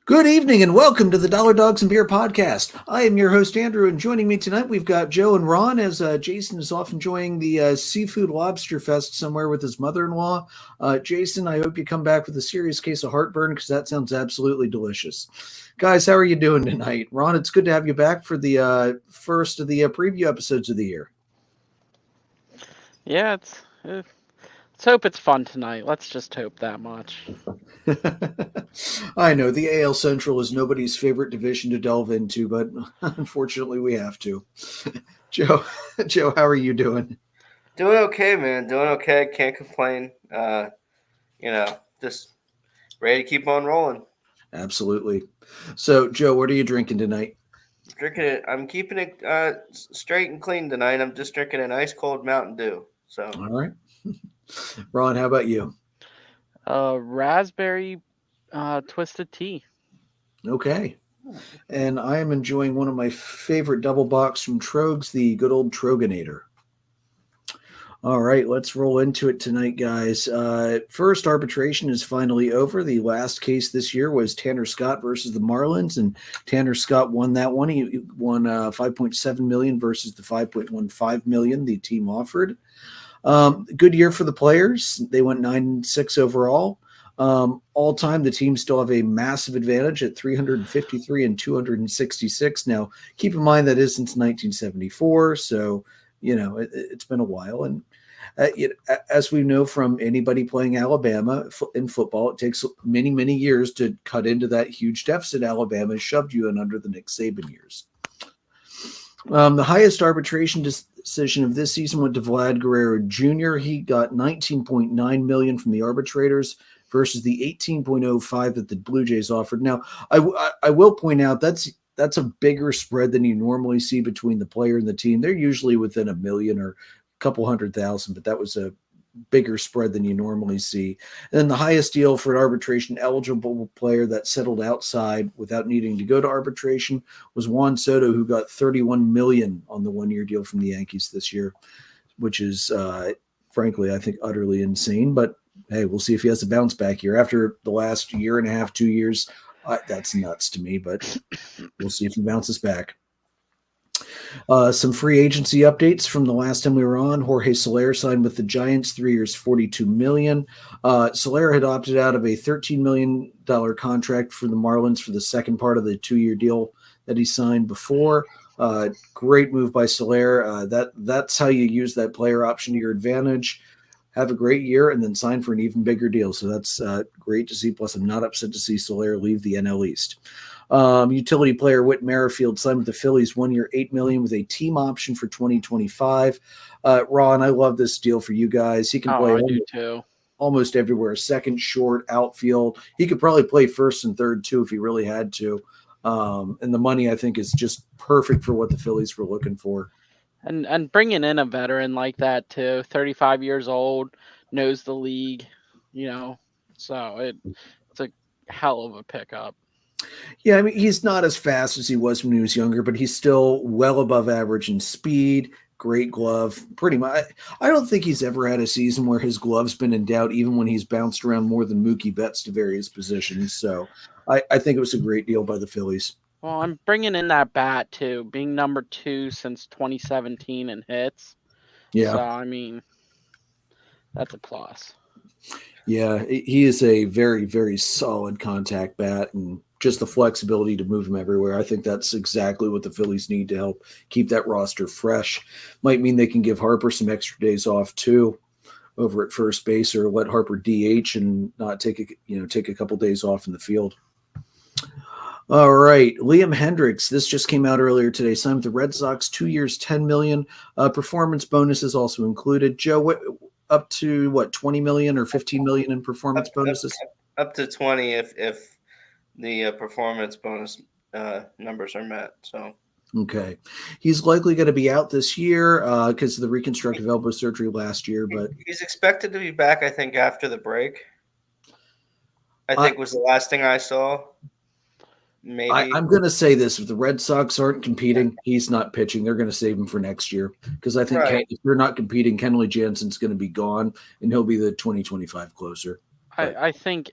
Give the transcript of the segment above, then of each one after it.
Good evening and welcome to the Dollar Dogs and Beer podcast. I am your host, Andrew, and joining me tonight, we've got Joe and Ron as Jason is off enjoying the Seafood Lobster Fest somewhere with his mother-in-law. Jason, I hope you come back with a serious case of heartburn because that sounds absolutely delicious. Guys, how are you doing tonight? Ron, it's good to have you back for the first of the preview episodes of the year. Yeah, let's hope it's fun tonight. Let's just hope that much. I know the AL Central is nobody's favorite division to delve into, but unfortunately we have to. Joe, how are you doing? Doing okay, man. Doing okay. Can't complain. Just ready to keep on rolling. Absolutely. So, Joe, what are you drinking tonight? Drinking it. I'm keeping it straight and clean tonight. I'm just drinking an ice cold Mountain Dew. So. All right. Ron, how about you? Raspberry twisted tea. Okay. And I am enjoying one of my favorite double box from Trogs, the good old Troganator. All right, let's roll into it tonight, guys. First, arbitration is finally over. The last case this year was Tanner Scott versus the Marlins, and Tanner Scott won that one. He won $5.7 million versus the $5.15 million the team offered. Good year for the players. They went 9-6 overall. All time, the teams still have a massive advantage at 353 and 266. Now, keep in mind that is since 1974, so it's been a while. And as we know from anybody playing Alabama in football, it takes many, many years to cut into that huge deficit Alabama shoved you in under the Nick Saban years. The highest arbitration decision of this season went to Vlad Guerrero Jr. He got $19.9 million from the arbitrators versus the $18.05 that the Blue Jays offered. Now, I will point out that's a bigger spread than you normally see between the player and the team. They're usually within $1 million or a couple $100,000, but that was a bigger spread than you normally see. And then the highest deal for an arbitration eligible player that settled outside without needing to go to arbitration was Juan Soto, who got $31 million on the 1-year deal from the Yankees this year, which is frankly, I think utterly insane. But hey, we'll see if he has a bounce back here after the last year and a half, 2 years. That's nuts to me, but we'll see if he bounces back. Some free agency updates from the last time we were on. Jorge Soler signed with the Giants, 3 years, $42 million. Soler had opted out of a $13 million contract for the Marlins for the second part of the 2-year deal that he signed before. Great move by Soler. That's how you use that player option to your advantage. Have a great year and then sign for an even bigger deal. So that's great to see. Plus, I'm not upset to see Soler leave the NL East. Utility player Whit Merrifield signed with the Phillies, 1 year, $8 million with a team option for 2025. Ron, I love this deal for you guys. He can play almost everywhere. Second, short, outfield. He could probably play first and third too if he really had to. And the money, I think, is just perfect for what the Phillies were looking for. And bringing in a veteran like that too, 35 years old, knows the league, so it's a hell of a pickup. Yeah, I mean, he's not as fast as he was when he was younger, but he's still well above average in speed. Great glove. Pretty much. I don't think he's ever had a season where his glove's been in doubt, even when he's bounced around more than Mookie Betts to various positions. So I think it was a great deal by the Phillies. Well, I'm bringing in that bat too, being number 2 since 2017 in hits. Yeah. So, I mean, that's a plus. Yeah, he is a very, very solid contact bat and just the flexibility to move him everywhere. I think that's exactly what the Phillies need to help keep that roster fresh. Might mean they can give Harper some extra days off too over at first base, or let Harper DH and not take a couple days off in the field. All right, Liam Hendricks. This just came out earlier today. Signed with the Red Sox, 2 years, $10 million. Performance bonuses also included. Joe, up to 20 million or 15 million in performance bonuses? Up to 20 if the performance bonus numbers are met. So okay, he's likely going to be out this year because of the reconstructive elbow surgery last year. But he's expected to be back, I think, after the break. I think was the last thing I saw. Maybe I'm going to say this: if the Red Sox aren't competing, he's not pitching. They're going to save him for next year because I think if they're not competing, Kenley Jansen's going to be gone, and he'll be the 2025 closer. I think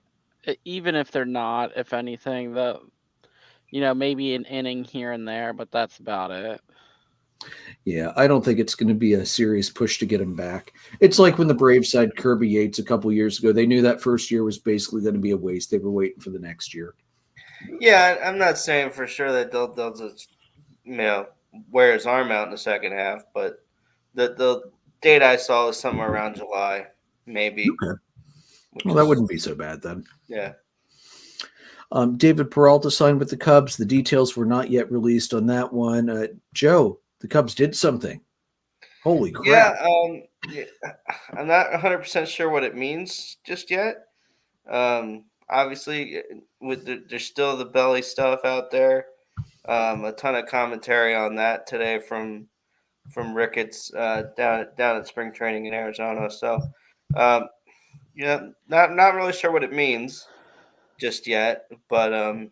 even if they're not, if anything, maybe an inning here and there, but that's about it. Yeah, I don't think it's going to be a serious push to get him back. It's like when the Braves signed Kirby Yates a couple years ago. They knew that first year was basically going to be a waste. They were waiting for the next year. Yeah, I'm not saying for sure that they'll just wear his arm out in the second half, but the date I saw was somewhere around July, maybe. Okay. Well, that wouldn't be so bad then. Yeah. David Peralta signed with the Cubs. The details were not yet released on that one. Joe, the Cubs did something. Holy crap. Yeah, I'm not 100% sure what it means just yet. Obviously, there's still the belly stuff out there. A ton of commentary on that today from Ricketts down at spring training in Arizona. So, not really sure what it means just yet, but a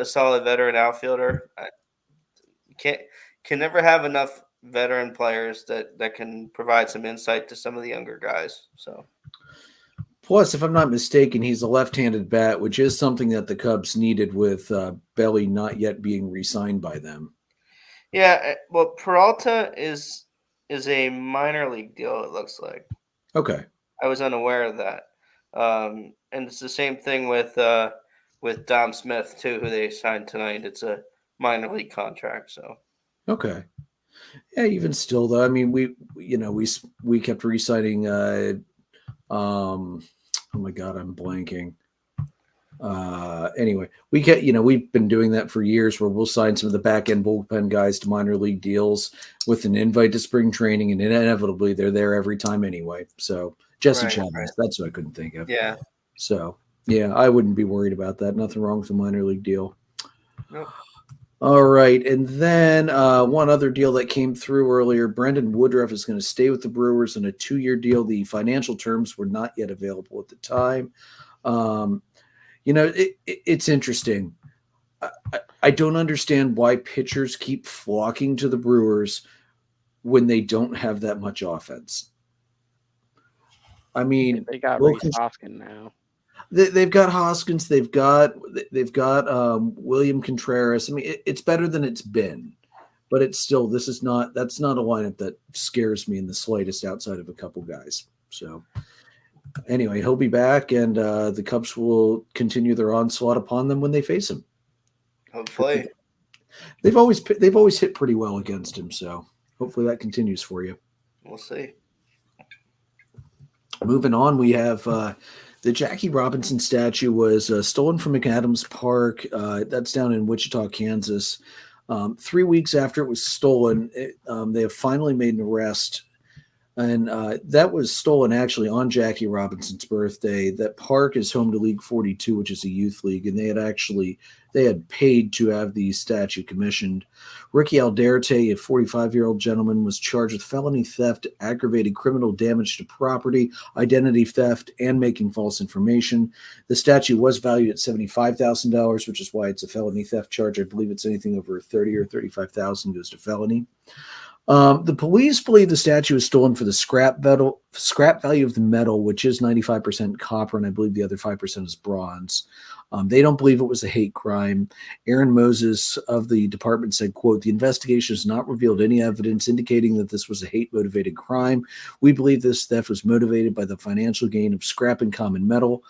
solid veteran outfielder. Can never have enough veteran players that can provide some insight to some of the younger guys. So. Plus, if I'm not mistaken, he's a left-handed bat, which is something that the Cubs needed with Belly not yet being re-signed by them. Yeah, well, Peralta is a minor league deal, it looks like. Okay. I was unaware of that. And it's the same thing with Dom Smith too, who they signed tonight. It's a minor league contract, so. Okay. Yeah, even still though, I mean, we kept re-signing oh my God, I'm blanking. Anyway, we've been doing that for years where we'll sign some of the back end bullpen guys to minor league deals with an invite to spring training, and inevitably they're there every time anyway. So Jesse Chavez, that's what I couldn't think of. Yeah. So yeah, I wouldn't be worried about that. Nothing wrong with the minor league deal. Nope. All right. And then one other deal that came through earlier, Brendan Woodruff is going to stay with the Brewers on a 2-year deal. The financial terms were not yet available at the time. It's interesting. I don't understand why pitchers keep flocking to the Brewers when they don't have that much offense. I mean, they got Reese Hoskins now. They've got Hoskins. They've got William Contreras. I mean, it's better than it's been, but it's still that's not a lineup that scares me in the slightest outside of a couple guys. So anyway, he'll be back, and the Cubs will continue their onslaught upon them when they face him. Hopefully, they've always hit pretty well against him. So hopefully that continues for you. We'll see. Moving on, we have. The Jackie Robinson statue was stolen from McAdams Park. That's down in Wichita, Kansas. 3 weeks after it was stolen, they have finally made an arrest. And that was stolen actually on Jackie Robinson's birthday. That park is home to League 42, which is a youth league, and they had paid to have the statue commissioned. Ricky Alderte, a 45-year-old gentleman, was charged with felony theft, aggravated criminal damage to property, identity theft, and making false information. The statue was valued at $75,000, which is why it's a felony theft charge. I believe it's anything over $30,000 or $35,000 goes to felony. The police believe the statue was stolen for the scrap value of the metal, which is 95% copper, and I believe the other 5% is bronze. They don't believe it was a hate crime. Aaron Moses of the department said, quote, "The investigation has not revealed any evidence indicating that this was a hate-motivated crime. We believe this theft was motivated by the financial gain of scrapping common metal."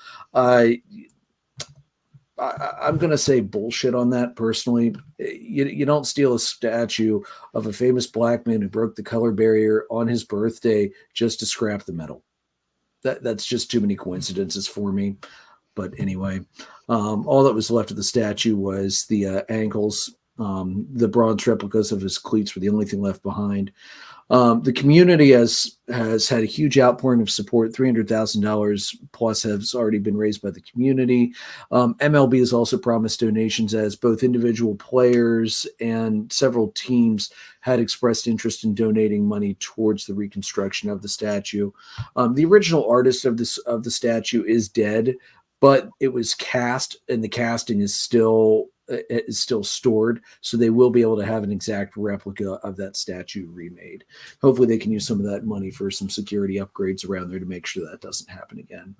I'm going to say bullshit on that personally. You don't steal a statue of a famous black man who broke the color barrier on his birthday just to scrap the metal. That's just too many coincidences for me. But anyway, all that was left of the statue was the ankles. The bronze replicas of his cleats were the only thing left behind. The community has had a huge outpouring of support. $300,000 plus has already been raised by the community. MLB has also promised donations, as both individual players and several teams had expressed interest in donating money towards the reconstruction of the statue. The original artist of the statue is dead, but it was cast, and the casting is still stored, so they will be able to have an exact replica of that statue remade. Hopefully they can use some of that money for some security upgrades around there to make sure that doesn't happen again.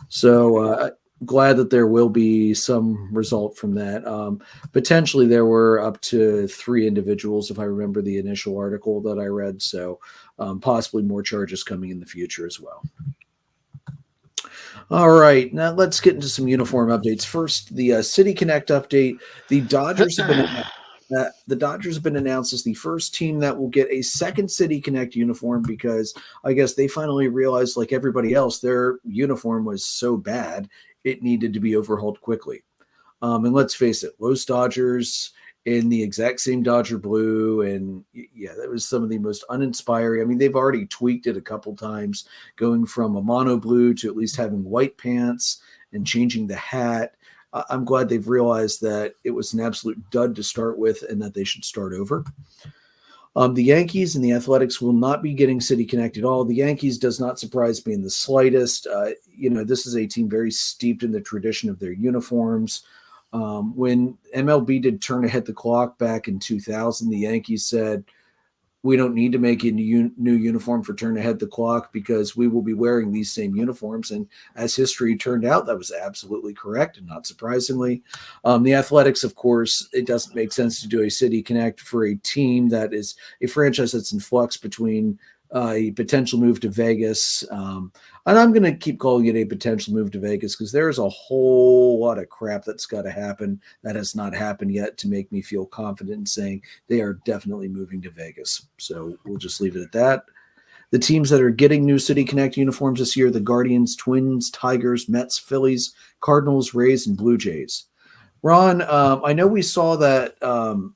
So glad that there will be some result from that. Potentially, there were up to 3 individuals, if I remember the initial article that I read. So possibly more charges coming in the future as well. All right, now let's get into some uniform updates. First, the City Connect update. The Dodgers have been announced as the first team that will get a second City Connect uniform because I guess they finally realized, like everybody else, their uniform was so bad it needed to be overhauled quickly. And let's face it, Los Dodgers in the exact same Dodger blue, and yeah, that was some of the most uninspiring. I mean, they've already tweaked it a couple times, going from a mono blue to at least having white pants and changing the hat. I'm glad they've realized that it was an absolute dud to start with and that they should start over. The Yankees and the Athletics will not be getting City Connect at all. The Yankees does not surprise me in the slightest. This is a team very steeped in the tradition of their uniforms. When MLB did turn ahead the clock back in 2000, the Yankees said, we don't need to make a new uniform for turn ahead the clock because we will be wearing these same uniforms. And as history turned out, that was absolutely correct. And not surprisingly, the Athletics, of course, it doesn't make sense to do a City Connect for a team that is a franchise that's in flux between a potential move to Vegas. And I'm going to keep calling it a potential move to Vegas because there's a whole lot of crap that's got to happen that has not happened yet to make me feel confident in saying they are definitely moving to Vegas. So we'll just leave it at that. The teams that are getting new City Connect uniforms this year, the Guardians, Twins, Tigers, Mets, Phillies, Cardinals, Rays, and Blue Jays. Ron, I know we saw that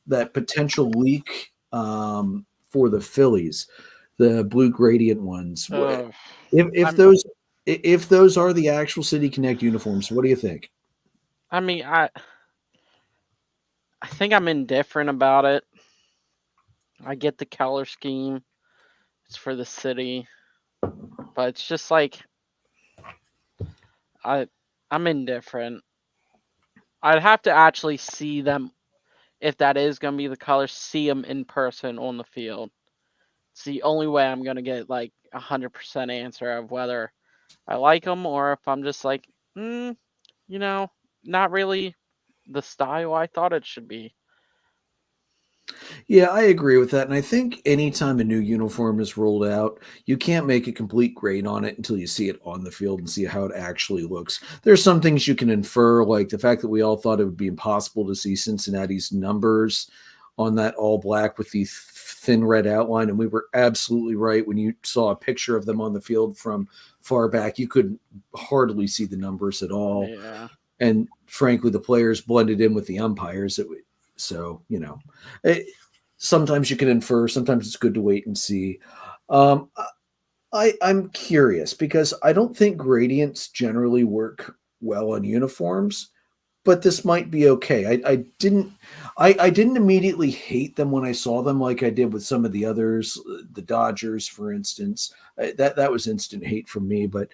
that potential leak for the Phillies, the blue gradient ones. If those are the actual City Connect uniforms, what do you think? I mean, I think I'm indifferent about it. I get the color scheme. It's for the city. But it's just like I'm indifferent. I'd have to actually see them if that is going to be the color, see them in person on the field. It's the only way I'm going to get like 100% answer of whether I like them or if I'm just like, not really the style I thought it should be. Yeah, I agree with that. And I think anytime a new uniform is rolled out, you can't make a complete grade on it until you see it on the field and see how it actually looks. There's some things you can infer, like the fact that we all thought it would be impossible to see Cincinnati's numbers on that all black with the thin red outline. And we were absolutely right. When you saw a picture of them on the field from far back, you couldn't hardly see the numbers at all. Yeah. And frankly, the players blended in with the umpires. So, sometimes you can infer, sometimes it's good to wait and see. I'm curious because I don't think gradients generally work well on uniforms, but this might be okay. I didn't immediately hate them when I saw them like I did with some of the others, the Dodgers, for instance. That was instant hate from me, but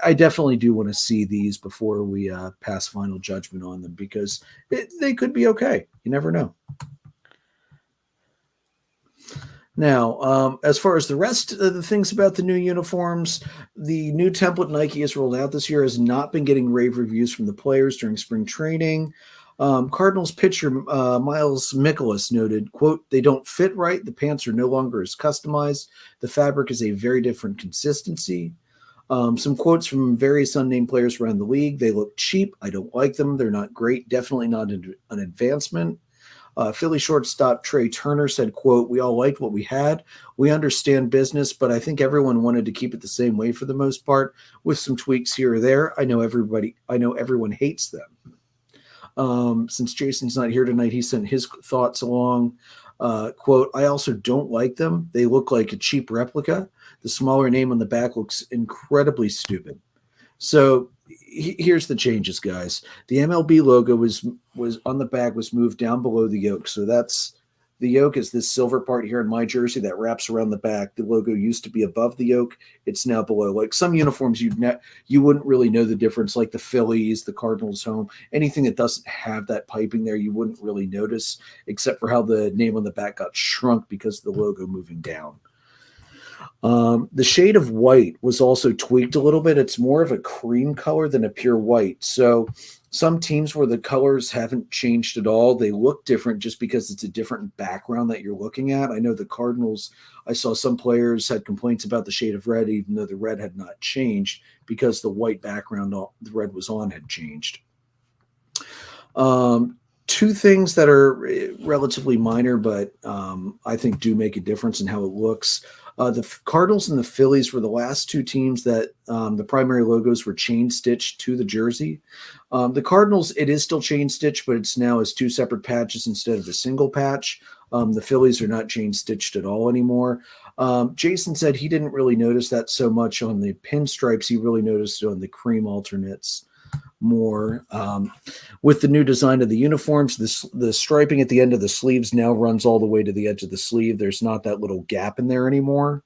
I definitely do want to see these before we pass final judgment on them because they could be okay. You never know. Now, as far as the rest of the things about the new uniforms, the new template Nike has rolled out this year has not been getting rave reviews from the players during spring training. Cardinals pitcher Miles Mikolas noted, quote, "They don't fit right. The pants are no longer as customized. The fabric is a very different consistency." Some quotes from various unnamed players around the league. "They look cheap. I don't like them. They're not great. Definitely not an advancement." Philly shortstop Trey Turner said, quote, "We all liked what we had. We understand business, but I think everyone wanted to keep it the same way for the most part, with some tweaks here or there. I know everyone hates them." Since Jason's not here tonight, he sent his thoughts along. Quote, "I also don't like them. They look like a cheap replica. The smaller name on the back looks incredibly stupid." So here's the changes, guys. The MLB logo was on the back, was moved down below the yoke. So that's the yoke is this silver part here in my jersey that wraps around the back. The logo used to be above the yoke. It's now below. Like some uniforms, you wouldn't really know the difference, like the Phillies, the Cardinals home, anything that doesn't have that piping there, you wouldn't really notice, except for how the name on the back got shrunk because of the logo moving down. The shade of white was also tweaked a little bit. It's more of a cream color than a pure white. So some teams where the colors haven't changed at all, they look different just because it's a different background that you're looking at. I know the Cardinals, I saw some players had complaints about the shade of red, even though the red had not changed because the white background the red was on had changed. Two things that are relatively minor, but I think do make a difference in how it looks. The Cardinals and the Phillies were the last two teams that the primary logos were chain stitched to the jersey. The Cardinals, it is still chain stitched, but it's now as two separate patches instead of a single patch. The Phillies are not chain stitched at all anymore. Jason said he didn't really notice that so much on the pinstripes. He really noticed it on the cream alternates more. With the new design of the uniforms, the striping at the end of the sleeves now runs all the way to the edge of the sleeve. There's not that little gap in there anymore.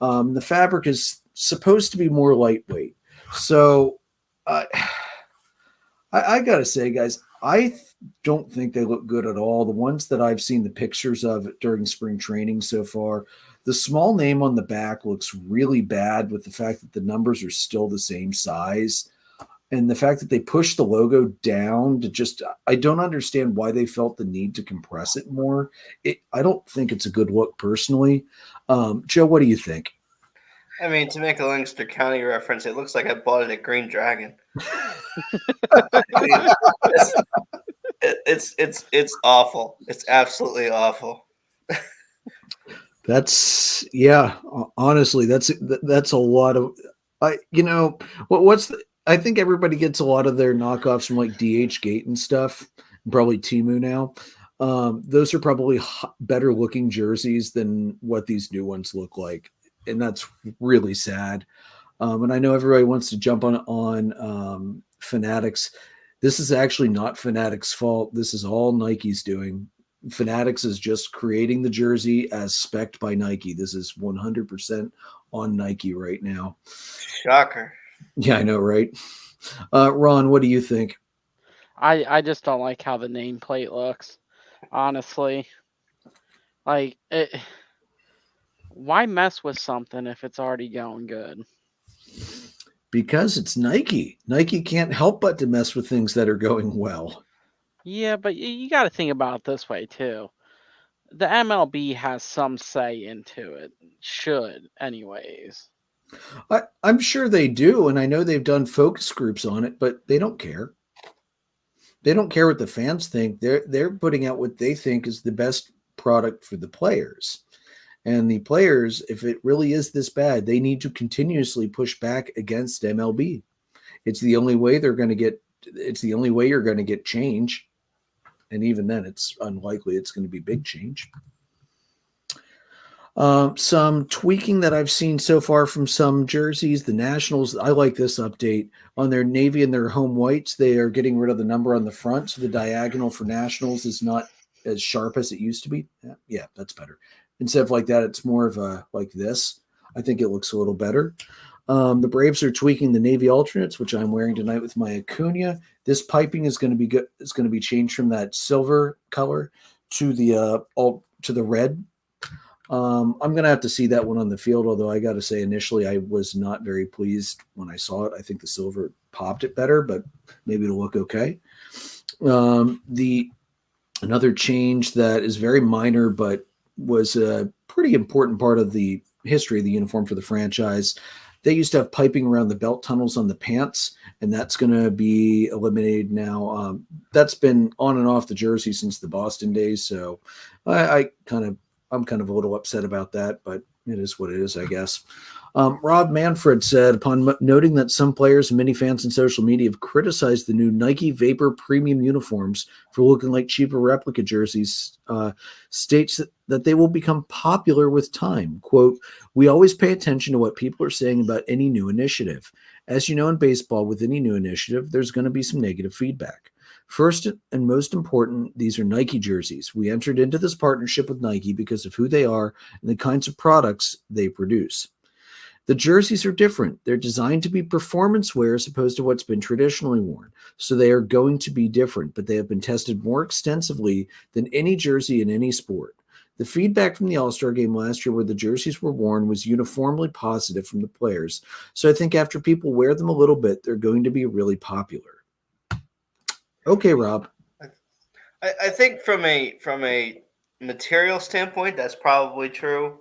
The fabric is supposed to be more lightweight. So I gotta say, guys, I don't think they look good at all. The ones that I've seen the pictures of during spring training so far, the small name on the back looks really bad with the fact that the numbers are still the same size. And the fact that they pushed the logo down to just, I don't understand why they felt the need to compress it more. I don't think it's a good look personally. Joe, what do you think? I mean, to make a Lancaster County reference, it looks like I bought it at Green Dragon. I mean, it's awful. It's absolutely awful. Honestly, that's a lot of, I think everybody gets a lot of their knockoffs from like DH Gate and stuff, probably Temu now. Those are probably better looking jerseys than what these new ones look like. And that's really sad. And I know everybody wants to jump on Fanatics. This is actually not Fanatics' fault. This is all Nike's doing. Fanatics is just creating the jersey as spec'd by Nike. This is 100% on Nike right now. Shocker. Yeah, I know, right? Ron, what do you think? I just don't like how the nameplate looks, honestly. Like, why mess with something if it's already going good? Because it's Nike. Nike can't help but to mess with things that are going well. Yeah, but you got to think about it this way, too. The MLB has some say into it. Should, anyways. I'm sure they do, and I know they've done focus groups on it, but they don't care. They don't care what the fans think. They're putting out what they think is the best product for the players. And the players, if it really is this bad, they need to continuously push back against MLB. It's the only way you're going to get change. And even then, it's unlikely it's going to be big change. Some tweaking that I've seen so far from some jerseys. The Nationals, I like this update. On their navy and their home whites, they are getting rid of the number on the front. So the diagonal for Nationals is not as sharp as it used to be. Yeah, that's better. Instead of like that, it's more of a like this. I think it looks a little better. The Braves are tweaking the navy alternates, which I'm wearing tonight with my Acuna. This piping is going to be good. It's going to be changed from that silver color to the red. I'm going to have to see that one on the field, although I got to say initially I was not very pleased when I saw it. I think the silver popped it better, but maybe it'll look okay. Another change that is very minor but was a pretty important part of the history of the uniform for the franchise. They used to have piping around the belt tunnels on the pants, and that's going to be eliminated now. That's been on and off the jersey since the Boston days, so I'm kind of a little upset about that, but it is what it is, I guess. Rob Manfred said, upon noting that some players and many fans on social media have criticized the new Nike Vapor premium uniforms for looking like cheaper replica jerseys, states that they will become popular with time. Quote, "We always pay attention to what people are saying about any new initiative. As you know, in baseball, with any new initiative, there's going to be some negative feedback. First and most important, these are Nike jerseys. We entered into this partnership with Nike because of who they are and the kinds of products they produce. The jerseys are different. They're designed to be performance wear as opposed to what's been traditionally worn. So they are going to be different, but they have been tested more extensively than any jersey in any sport. The feedback from the All-Star game last year where the jerseys were worn was uniformly positive from the players. So I think after people wear them a little bit, they're going to be really popular. Okay, Rob. I think from a material standpoint, that's probably true.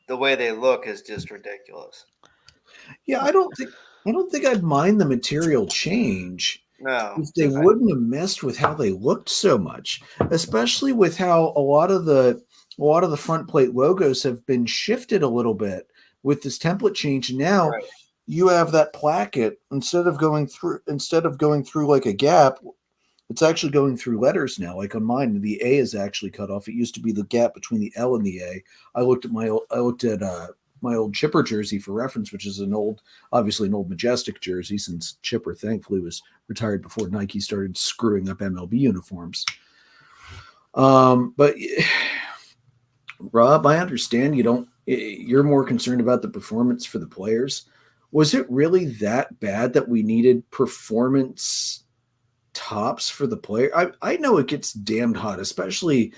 The way they look is just ridiculous. Yeah, I don't think I'd mind the material change No, if they I- wouldn't have messed with how they looked so much, especially with how a lot of the front plate logos have been shifted a little bit with this template change. Now Right. you have that placket instead of going through like a gap, it's actually going through letters now. Like on mine, the A is actually cut off. It used to be the gap between the L and the A. I looked at my old Chipper jersey for reference, which is obviously an old Majestic jersey, since Chipper thankfully was retired before Nike started screwing up MLB uniforms. But Rob, I understand you're more concerned about the performance for the players. Was it really that bad that we needed performance tops for the player? I know it gets damned hot, especially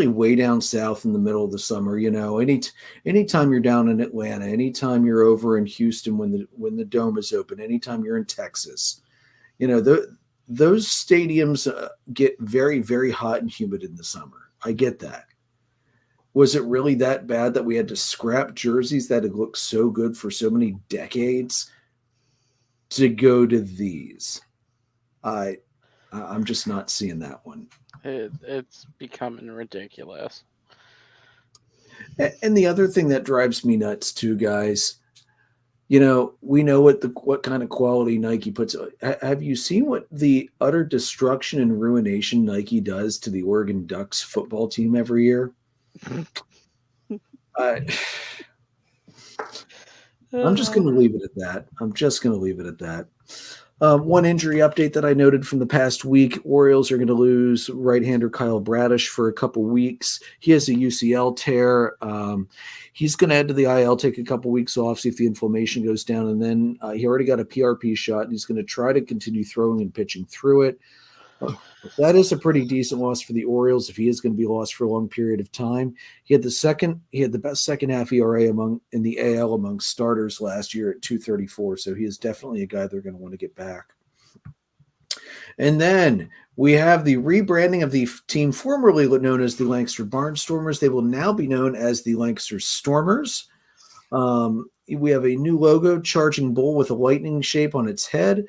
way down south in the middle of the summer. Anytime you're down in Atlanta, anytime you're over in Houston when the dome is open, anytime you're in Texas, those stadiums get very, very hot and humid in the summer. I get that. Was it really that bad that we had to scrap jerseys that had looked so good for so many decades to go to these? I'm just not seeing that one. It's becoming ridiculous. And the other thing that drives me nuts too, guys, we know what kind of quality Nike puts. Have you seen what the utter destruction and ruination Nike does to the Oregon Ducks football team every year? I'm just going to leave it at that. One injury update that I noted from the past week: Orioles are going to lose right-hander Kyle Bradish for a couple weeks. He has a UCL tear. He's going to head to the IL, take a couple weeks off, see if the inflammation goes down, and then he already got a PRP shot, and he's going to try to continue throwing and pitching through it. That is a pretty decent loss for the Orioles if he is going to be lost for a long period of time. He had the best second half ERA in the AL among starters last year at 2.34. So he is definitely a guy they're going to want to get back. And then we have the rebranding of the team formerly known as the Lancaster Stormers. They will now be known as the Lancaster Stormers. We have a new logo, charging bull with a lightning shape on its head.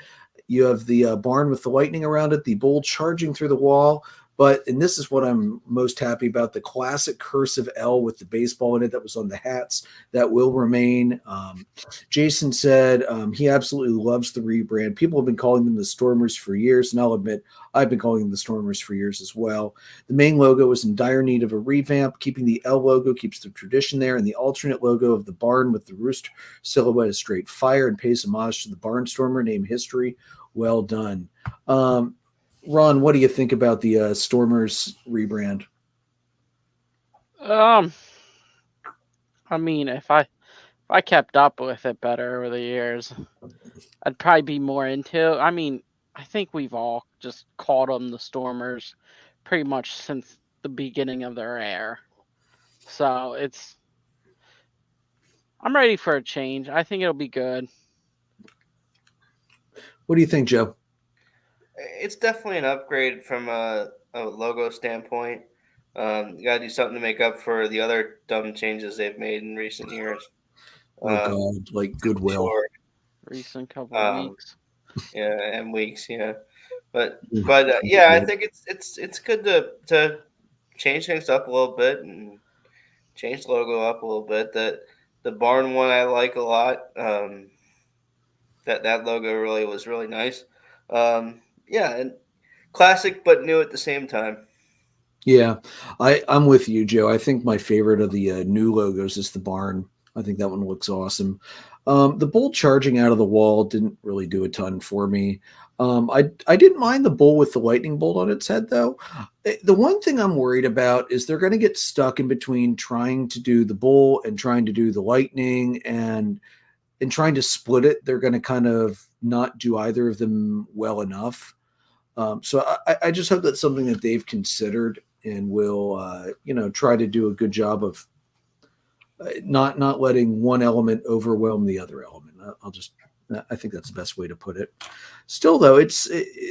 You have the barn with the lightning around it, the bull charging through the wall. And this is what I'm most happy about, the classic cursive L with the baseball in it that was on the hats. That will remain. Jason said he absolutely loves the rebrand. People have been calling them the Stormers for years, and I'll admit I've been calling them the Stormers for years as well. The main logo is in dire need of a revamp. Keeping the L logo keeps the tradition there, and the alternate logo of the barn with the rooster silhouette is straight fire and pays homage to the Barnstormer name history. Well done. Ron, what do you think about the Stormers rebrand? I mean, if I kept up with it better over the years, I'd probably be more into it. I mean, I think we've all just called them the Stormers pretty much since the beginning of their era. So I'm ready for a change. I think it'll be good. What do you think, Joe? It's definitely an upgrade from a logo standpoint. You got to do something to make up for the other dumb changes they've made in recent years. God, like Goodwill. Sure. Recent couple weeks. Yeah, and weeks, yeah. But yeah, I think it's good to change things up a little bit and change the logo up a little bit. The barn one I like a lot. That logo really was really nice. Yeah, and classic but new at the same time. Yeah, I'm with you, Joe. I think my favorite of the new logos is the barn. I think that one looks awesome. The bull charging out of the wall didn't really do a ton for me. I didn't mind the bull with the lightning bolt on its head, though. The one thing I'm worried about is they're going to get stuck in between trying to do the bull and trying to do the lightning, and trying to split it. They're going to kind of not do either of them well enough. So I just hope that's something that they've considered and will try to do a good job of not letting one element overwhelm the other element. I think that's the best way to put it. Still, though,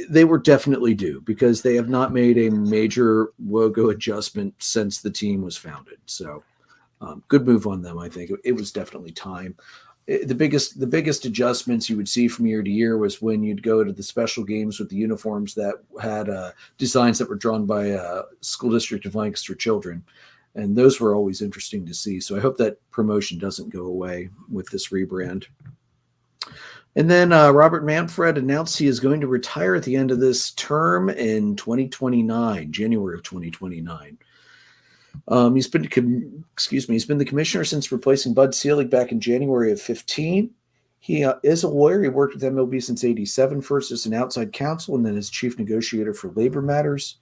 they were definitely due because they have not made a major logo adjustment since the team was founded. So, good move on them. I think it was definitely time. The biggest adjustments you would see from year to year was when you'd go to the special games with the uniforms that had designs that were drawn by school district of Lancaster children. And those were always interesting to see. So I hope that promotion doesn't go away with this rebrand. And then Robert Manfred announced he is going to retire at the end of this term in 2029, January of 2029. He's been the commissioner since replacing Bud Selig back in January of 15. He is a lawyer. He worked with MLB since 87, first as an outside counsel and then as chief negotiator for labor matters.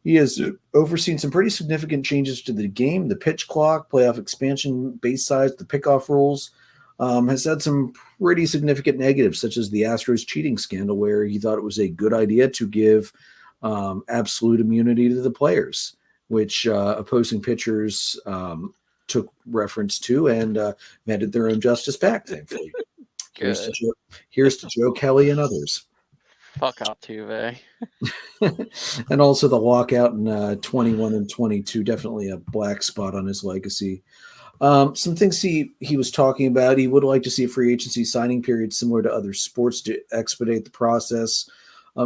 He has overseen some pretty significant changes to the game, the pitch clock, playoff expansion, base size, the pickoff rules. Has had some pretty significant negatives, such as the Astros cheating scandal, where he thought it was a good idea to give absolute immunity to the players, which opposing pitchers took reference to and meted their own justice back, thankfully. Here's to Joe Kelly and others. Fuck Altuve. And also the lockout in 21 and 22, definitely a black spot on his legacy. Some things he was talking about, he would like to see a free agency signing period similar to other sports to expedite the process.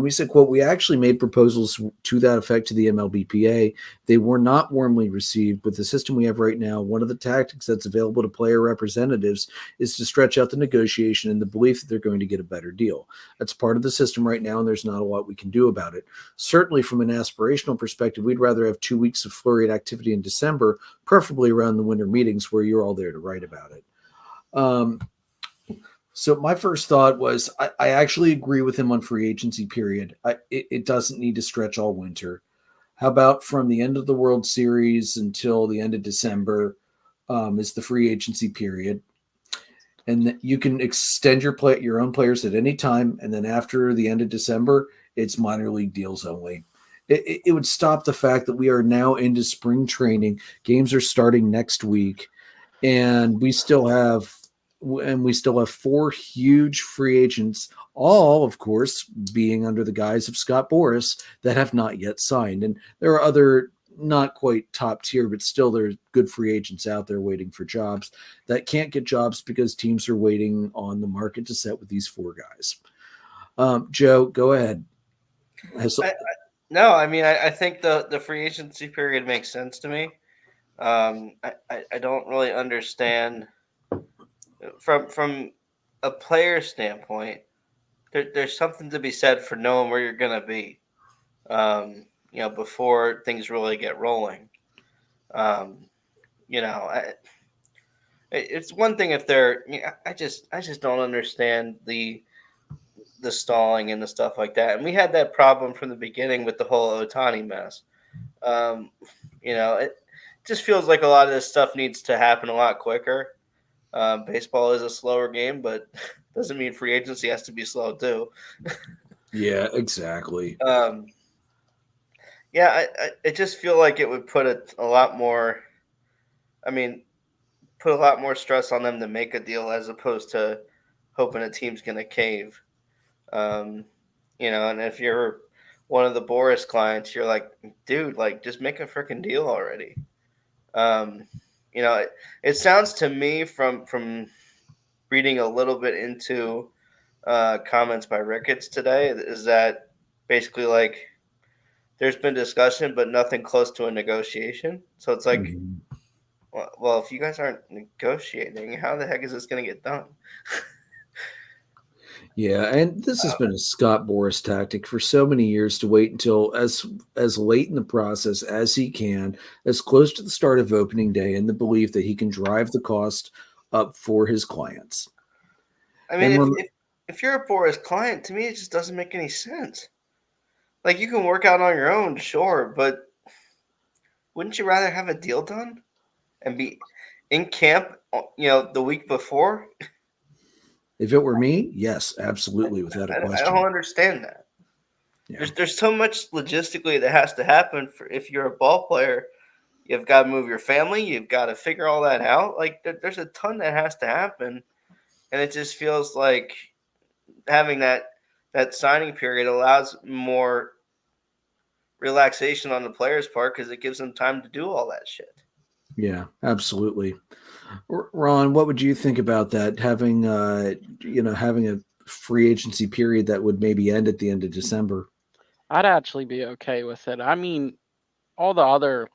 He said, quote, "We actually made proposals to that effect to the MLBPA. They were not warmly received. With the system we have right now, one of the tactics that's available to player representatives is to stretch out the negotiation in the belief that they're going to get a better deal. That's part of the system right now, and there's not a lot we can do about it. Certainly from an aspirational perspective, we'd rather have 2 weeks of flurried activity in December, preferably around the winter meetings where you're all there to write about it." So my first thought was I actually agree with him on free agency period. It doesn't need to stretch all winter. How about from the end of the World Series until the end of December is the free agency period. And you can extend your own players at any time. And then after the end of December, it's minor league deals only. It would stop the fact that we are now into spring training. Games are starting next week. And we still have 4 huge free agents, all, of course, being under the guise of Scott Boras, that have not yet signed. And there are other not quite top tier, but still there's good free agents out there waiting for jobs that can't get jobs because teams are waiting on the market to set with these 4 guys. Joe, go ahead. I think the free agency period makes sense to me. I don't really understand from a player standpoint. There's something to be said for knowing where you're going to be, before things really get rolling. It's one thing if they're. I just don't understand the stalling and the stuff like that. And we had that problem from the beginning with the whole Ohtani mess. It just feels like a lot of this stuff needs to happen a lot quicker. Baseball is a slower game, but doesn't mean free agency has to be slow too. Yeah, exactly. I just feel like it would put a lot more. Put a lot more stress on them to make a deal as opposed to hoping a team's going to cave. And if you're one of the Boris clients, you're like, dude, like just make a freaking deal already. It sounds to me from reading a little bit into comments by Ricketts today is that basically like there's been discussion, but nothing close to a negotiation. So it's like, well, if you guys aren't negotiating, how the heck is this going to get done? Yeah, and this has been a Scott Boras tactic for so many years to wait until as late in the process as he can, as close to the start of opening day, in the belief that he can drive the cost up for his clients. I mean, if you're a Boras client, to me, it just doesn't make any sense. Like, you can work out on your own, sure, but wouldn't you rather have a deal done and be in camp, the week before? If it were me, yes, absolutely, without a question. I don't understand that. Yeah. There's so much logistically that has to happen for if you're a ball player. You've got to move your family. You've got to figure all that out. Like there's a ton that has to happen, and it just feels like having that signing period allows more relaxation on the players' part because it gives them time to do all that shit. Yeah, absolutely. Ron, what would you think about that? Having having a free agency period that would maybe end at the end of December. I'd actually be okay with it. I mean, all the other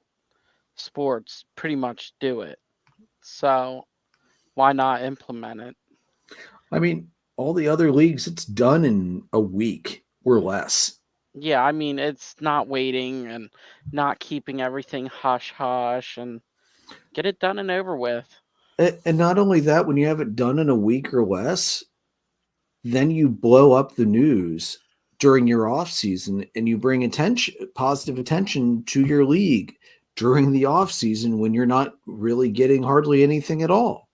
sports pretty much do it. So why not implement it? I mean, all the other leagues, it's done in a week or less. Yeah, I mean, it's not waiting and not keeping everything hush hush and get it done and over with. And not only that, when you have it done in a week or less, then you blow up the news during your off season and you bring positive attention to your league during the off season when you're not really getting hardly anything at all.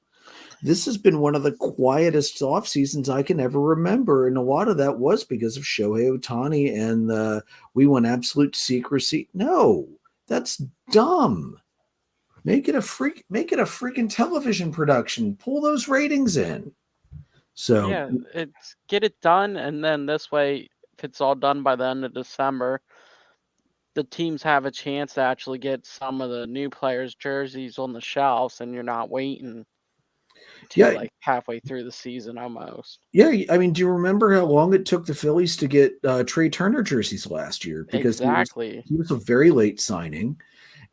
This has been one of the quietest off seasons I can ever remember, and a lot of that was because of Shohei Ohtani and we want absolute secrecy. No, that's dumb. Make it a freaking television production. Pull those ratings in. So Yeah, it's get it done, and then this way, if it's all done by the end of December, the teams have a chance to actually get some of the new players' jerseys on the shelves, and you're not waiting till like halfway through the season almost. Yeah, I mean, do you remember how long it took the Phillies to get Trey Turner jerseys last year? Because exactly, he was a very late signing.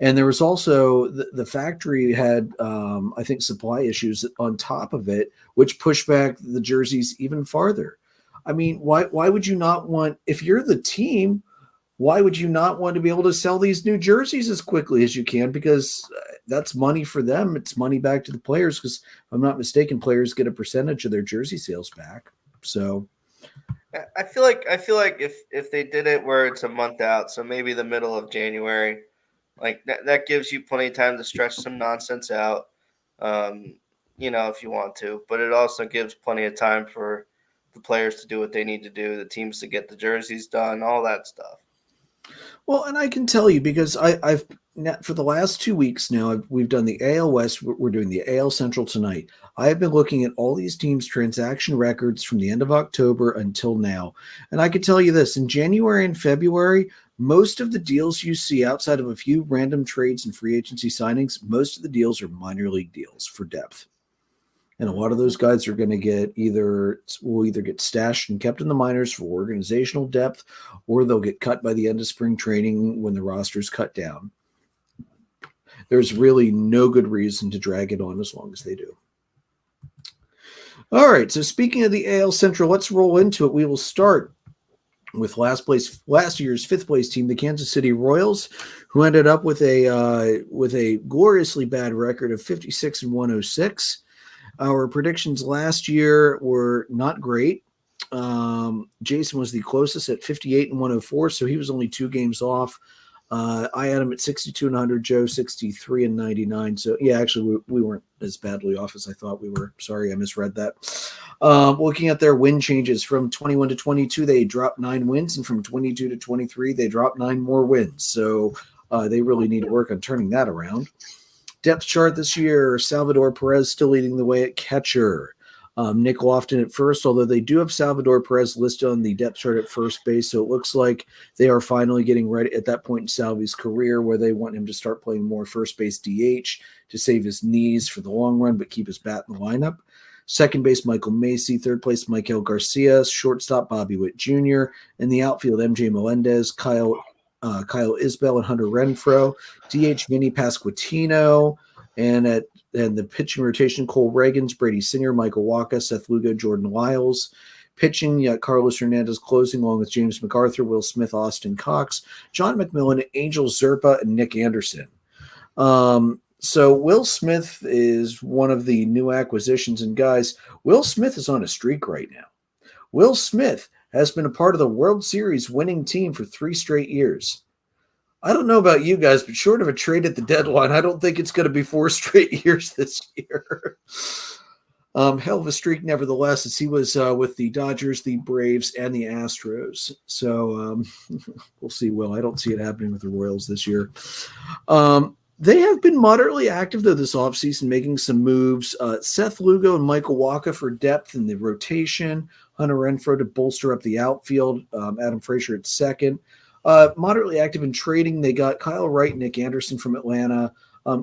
And there was also the factory had, I think, supply issues on top of it, which pushed back the jerseys even farther. I mean, why would you not want, if you're the team, why would you not want to be able to sell these new jerseys as quickly as you can? Because that's money for them. It's money back to the players. Because if I'm not mistaken, players get a percentage of their jersey sales back. So I feel like if they did it where it's a month out, so maybe the middle of January, like that gives you plenty of time to stretch some nonsense out, if you want to. But it also gives plenty of time for the players to do what they need to do, the teams to get the jerseys done, all that stuff. Well, and I can tell you because I've for the last 2 weeks now, we've done the AL West. We're doing the AL Central tonight. I have been looking at all these teams' transaction records from the end of October until now. And I can tell you this, in January and February, most of the deals you see outside of a few random trades and free agency signings, most of the deals are minor league deals for depth. And a lot of those guys are going to will either get stashed and kept in the minors for organizational depth, or they'll get cut by the end of spring training when the roster's cut down. There's really no good reason to drag it on as long as they do. All right, so speaking of the AL Central, let's roll into it. We will start with last year's fifth place team, the Kansas City Royals, who ended up with a gloriously bad record of 56-106. Our predictions last year were not great. Jason was the closest at 58-104, so he was only 2 games off. I had him at 62-100, Joe 63-99. So yeah, actually we weren't as badly off as I thought we were. Sorry, I misread that. Looking at their win changes from 21 to 22, they dropped 9 wins, and from 22 to 23, they dropped 9 more wins. So they really need to work on turning that around. Depth chart this year, Salvador Perez still leading the way at catcher. Nick Lofton at first, although they do have Salvador Perez listed on the depth chart at first base, so it looks like they are finally getting ready at that point in Salvi's career where they want him to start playing more first base DH to save his knees for the long run but keep his bat in the lineup. Second base, Michael Macy. Third place, Michael Garcia. Shortstop, Bobby Witt Jr. In the outfield, MJ Melendez, Kyle Isbell, and Hunter Renfroe. DH, Vinny Pasquantino. And the pitching rotation, Cole Reagans, Brady Singer, Michael Wacha, Seth Lugo, Jordan Lyles. Pitching, you got Carlos Hernandez closing along with James MacArthur, Will Smith, Austin Cox, John McMillan, Angel Zerpa, and Nick Anderson. So Will Smith is one of the new acquisitions. And guys, Will Smith is on a streak right now. Will Smith has been a part of the World Series winning team for 3 straight years. I don't know about you guys, but short of a trade at the deadline, I don't think it's going to be 4 straight years this year. Hell of a streak, nevertheless, as he was with the Dodgers, the Braves, and the Astros. So we'll see. Will, I don't see it happening with the Royals this year. They have been moderately active, though, this offseason, making some moves. Seth Lugo and Michael Wacha for depth in the rotation. Hunter Renfroe to bolster up the outfield. Adam Frazier at second. Moderately active in trading. They got Kyle Wright and Nick Anderson from Atlanta.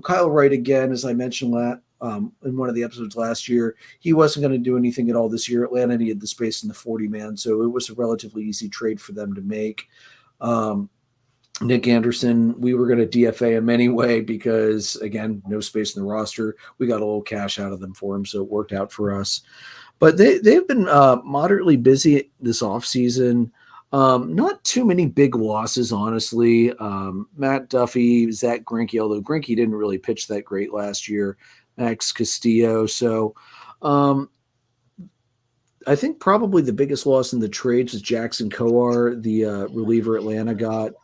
Kyle Wright, again, as I mentioned in one of the episodes last year, he wasn't going to do anything at all this year. Atlanta needed the space in the 40-man, so it was a relatively easy trade for them to make. Nick Anderson, we were going to DFA him anyway because, again, no space in the roster. We got a little cash out of them for him, so it worked out for us. But they've been moderately busy this offseason. Not too many big losses, honestly. Matt Duffy, Zach Greinke, although Greinke didn't really pitch that great last year. Max Castillo. So I think probably the biggest loss in the trades is Jackson Coar, the reliever Atlanta got.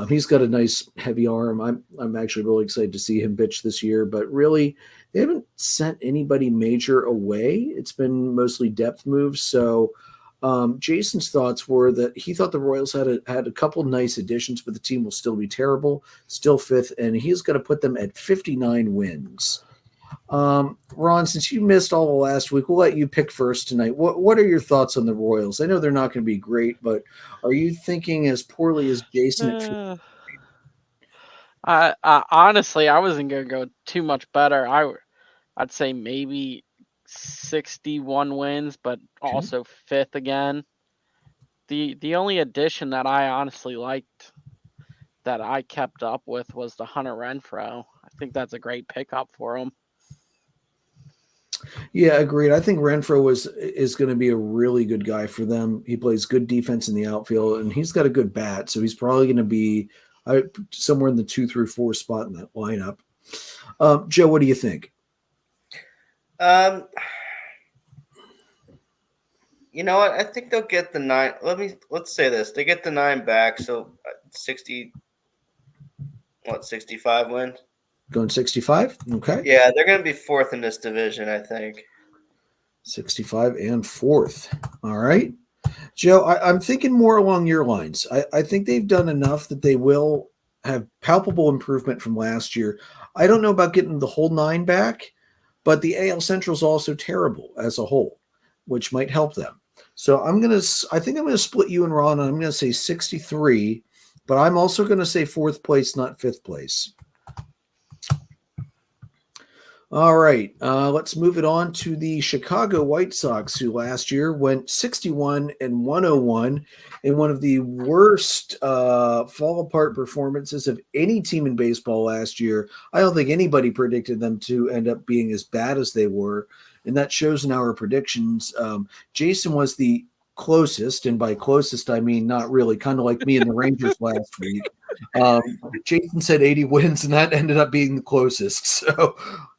He's got a nice heavy arm. I'm actually really excited to see him pitch this year, but really they haven't sent anybody major away. It's been mostly depth moves. So Jason's thoughts were that he thought the Royals had a couple nice additions, but the team will still be terrible, still fifth, and he's going to put them at 59 wins. Ron, since you missed all of last week, we'll let you pick first tonight. What are your thoughts on the Royals? I know they're not going to be great, but are you thinking as poorly as Jason? Honestly, I wasn't going to go too much better. I'd say maybe 61 wins, but also fifth again. The only addition that I honestly liked that I kept up with was the Hunter Renfroe. I think that's a great pickup for him. Yeah, agreed. I think Renfroe is going to be a really good guy for them. He plays good defense in the outfield, and he's got a good bat, so he's probably going to be somewhere in the 2 through 4 spot in that lineup. Joe, what do you think? You know what? I think they'll get the 9. Let's say this: they get the 9 back, so 65 wins. Going 65? Okay. Yeah, they're going to be fourth in this division, I think. 65 and fourth. All right. Joe, I'm thinking more along your lines. I think they've done enough that they will have palpable improvement from last year. I don't know about getting the whole 9 back, but the AL Central is also terrible as a whole, which might help them. So I think I'm going to split you and Ron, and I'm going to say 63, but I'm also going to say 4th place, not 5th place. All right, let's move it on to the Chicago White Sox, who last year went 61 and 101 in one of the worst fall apart performances of any team in baseball last year. I don't think anybody predicted them to end up being as bad as they were, and that shows in our predictions. Jason was the closest, and by closest I mean not really, kind of like me and the Rangers last week. Jason said 80 wins, and that ended up being the closest. So,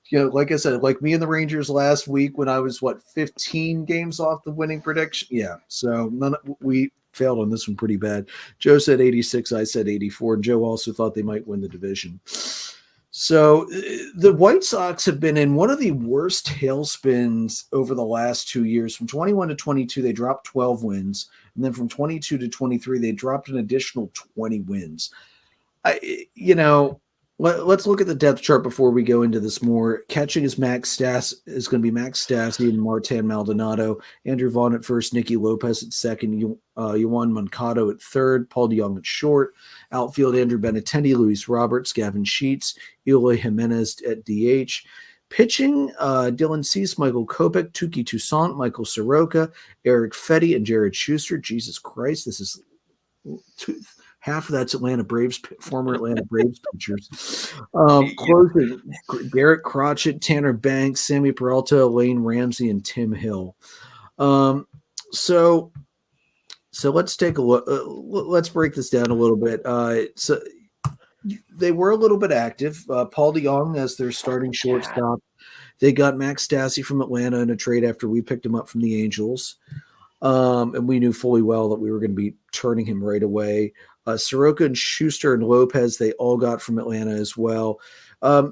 you know, like I said, like me and the Rangers last week when I was 15 games off the winning prediction. Yeah, so we failed on this one pretty bad. Joe said 86, I said 84, and Joe also thought they might win the division. So the White Sox have been in one of the worst tailspins over the last 2 years. From 21 to 22, they dropped 12 wins. And then from 22 to 23, they dropped an additional 20 wins. Let's look at the depth chart before we go into this more. Catching is going to be Max Stassi and Martin Maldonado. Andrew Vaughn at first, Nicky Lopez at second, Yoan Moncada at third, Paul DeJong at short. Outfield, Andrew Benintendi, Luis Roberts, Gavin Sheets, Eloy Jimenez at DH. Pitching, Dylan Cease, Michael Kopech, Tuki Toussaint, Michael Soroka, Eric Fetty, and Jared Schuster. Jesus Christ, this is half of that's former Atlanta Braves pitchers. Closing, Garrett Crotchet, Tanner Banks, Sammy Peralta, Lane Ramsey, and Tim Hill. So let's take a look. Let's break this down a little bit. So they were a little bit active. Paul DeJong as their starting shortstop. They got Max Stassi from Atlanta in a trade after we picked him up from the Angels. And we knew fully well that we were going to be turning him right away. Soroka and Schuster and Lopez, they all got from Atlanta as well.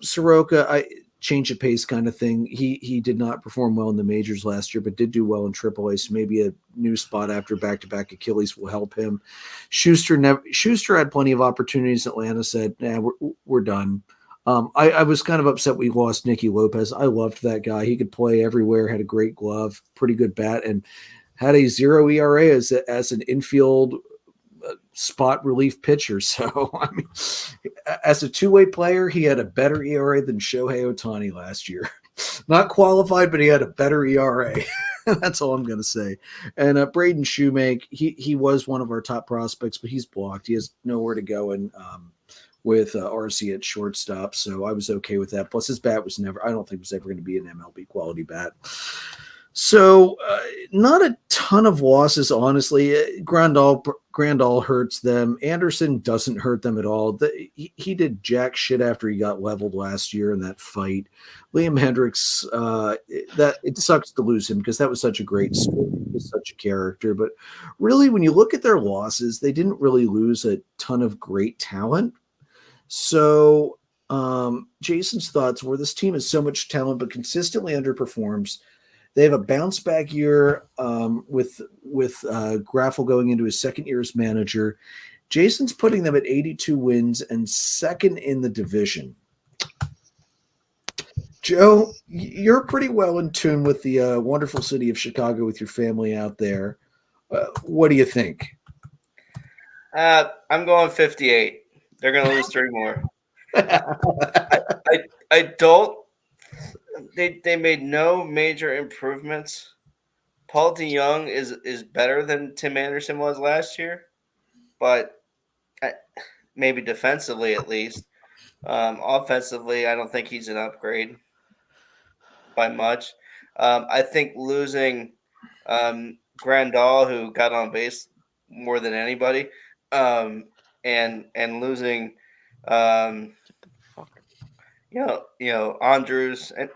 Soroka, change of pace kind of thing. He did not perform well in the majors last year, but did do well in AAA. So maybe a new spot after back-to-back Achilles will help him. Schuster had plenty of opportunities. Atlanta said, "Nah, we're done." I was kind of upset we lost Nicky Lopez. I loved that guy. He could play everywhere, had a great glove, pretty good bat, and had a 0 ERA as an infield spot relief pitcher. So, I mean, as a two-way player, he had a better ERA than Shohei Ohtani last year. Not qualified, but he had a better ERA. That's all I'm going to say. And Braden Shoemake, he was one of our top prospects, but he's blocked. He has nowhere to go and with RC at shortstop, so I was okay with that. Plus, his bat was I don't think was ever going to be an MLB quality bat. So, not a ton of losses, honestly. Grandal hurts them. Anderson doesn't hurt them at all. He did jack shit after he got leveled last year in that fight. Liam Hendricks, that it sucks to lose him because that was such a great sport. He was such a character. But really, when you look at their losses, they didn't really lose a ton of great talent. So, Jason's thoughts were this team has so much talent, but consistently underperforms. They have a bounce back year with Graffel going into his second year as manager. Jason's putting them at 82 wins and second in the division. Joe, you're pretty well in tune with the wonderful city of Chicago with your family out there. What do you think? I'm going 58. They're going to lose 3 more. I don't. They made no major improvements. Paul DeYoung is better than Tim Anderson was last year, but maybe defensively at least. Offensively, I don't think he's an upgrade by much. I think losing Grandal, who got on base more than anybody, and losing Andrews, and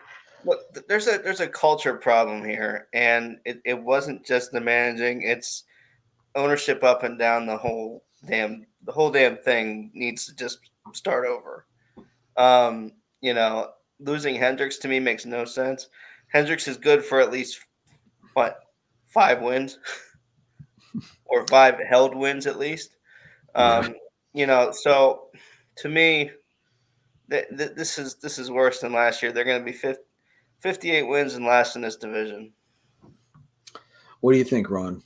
look, there's a culture problem here, and it wasn't just the managing; it's ownership up and down the whole damn thing needs to just start over. Losing Hendricks to me makes no sense. Hendricks is good for at least 5 wins or 5 held wins at least. So to me, this is worse than last year. They're going to be 58 wins and last in this division. What do you think, Ron?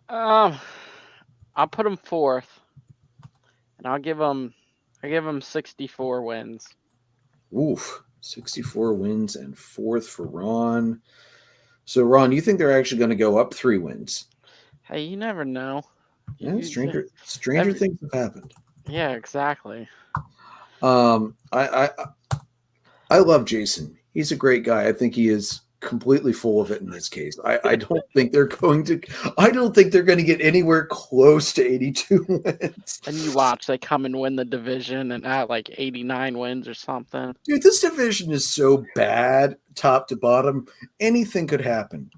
I'll put them 4th, and I'll give them 64 wins. Oof, 64 wins and 4th for Ron. So, Ron, you think they're actually going to go up 3 wins? Hey, you never know. Yeah, stranger things have happened. Yeah, exactly. I love Jason. He's a great guy. I think he is completely full of it in this case. I don't think they're going to get anywhere close to 82 wins. And you watch, they come and win the division and at like 89 wins or something. Dude, this division is so bad, top to bottom. Anything could happen.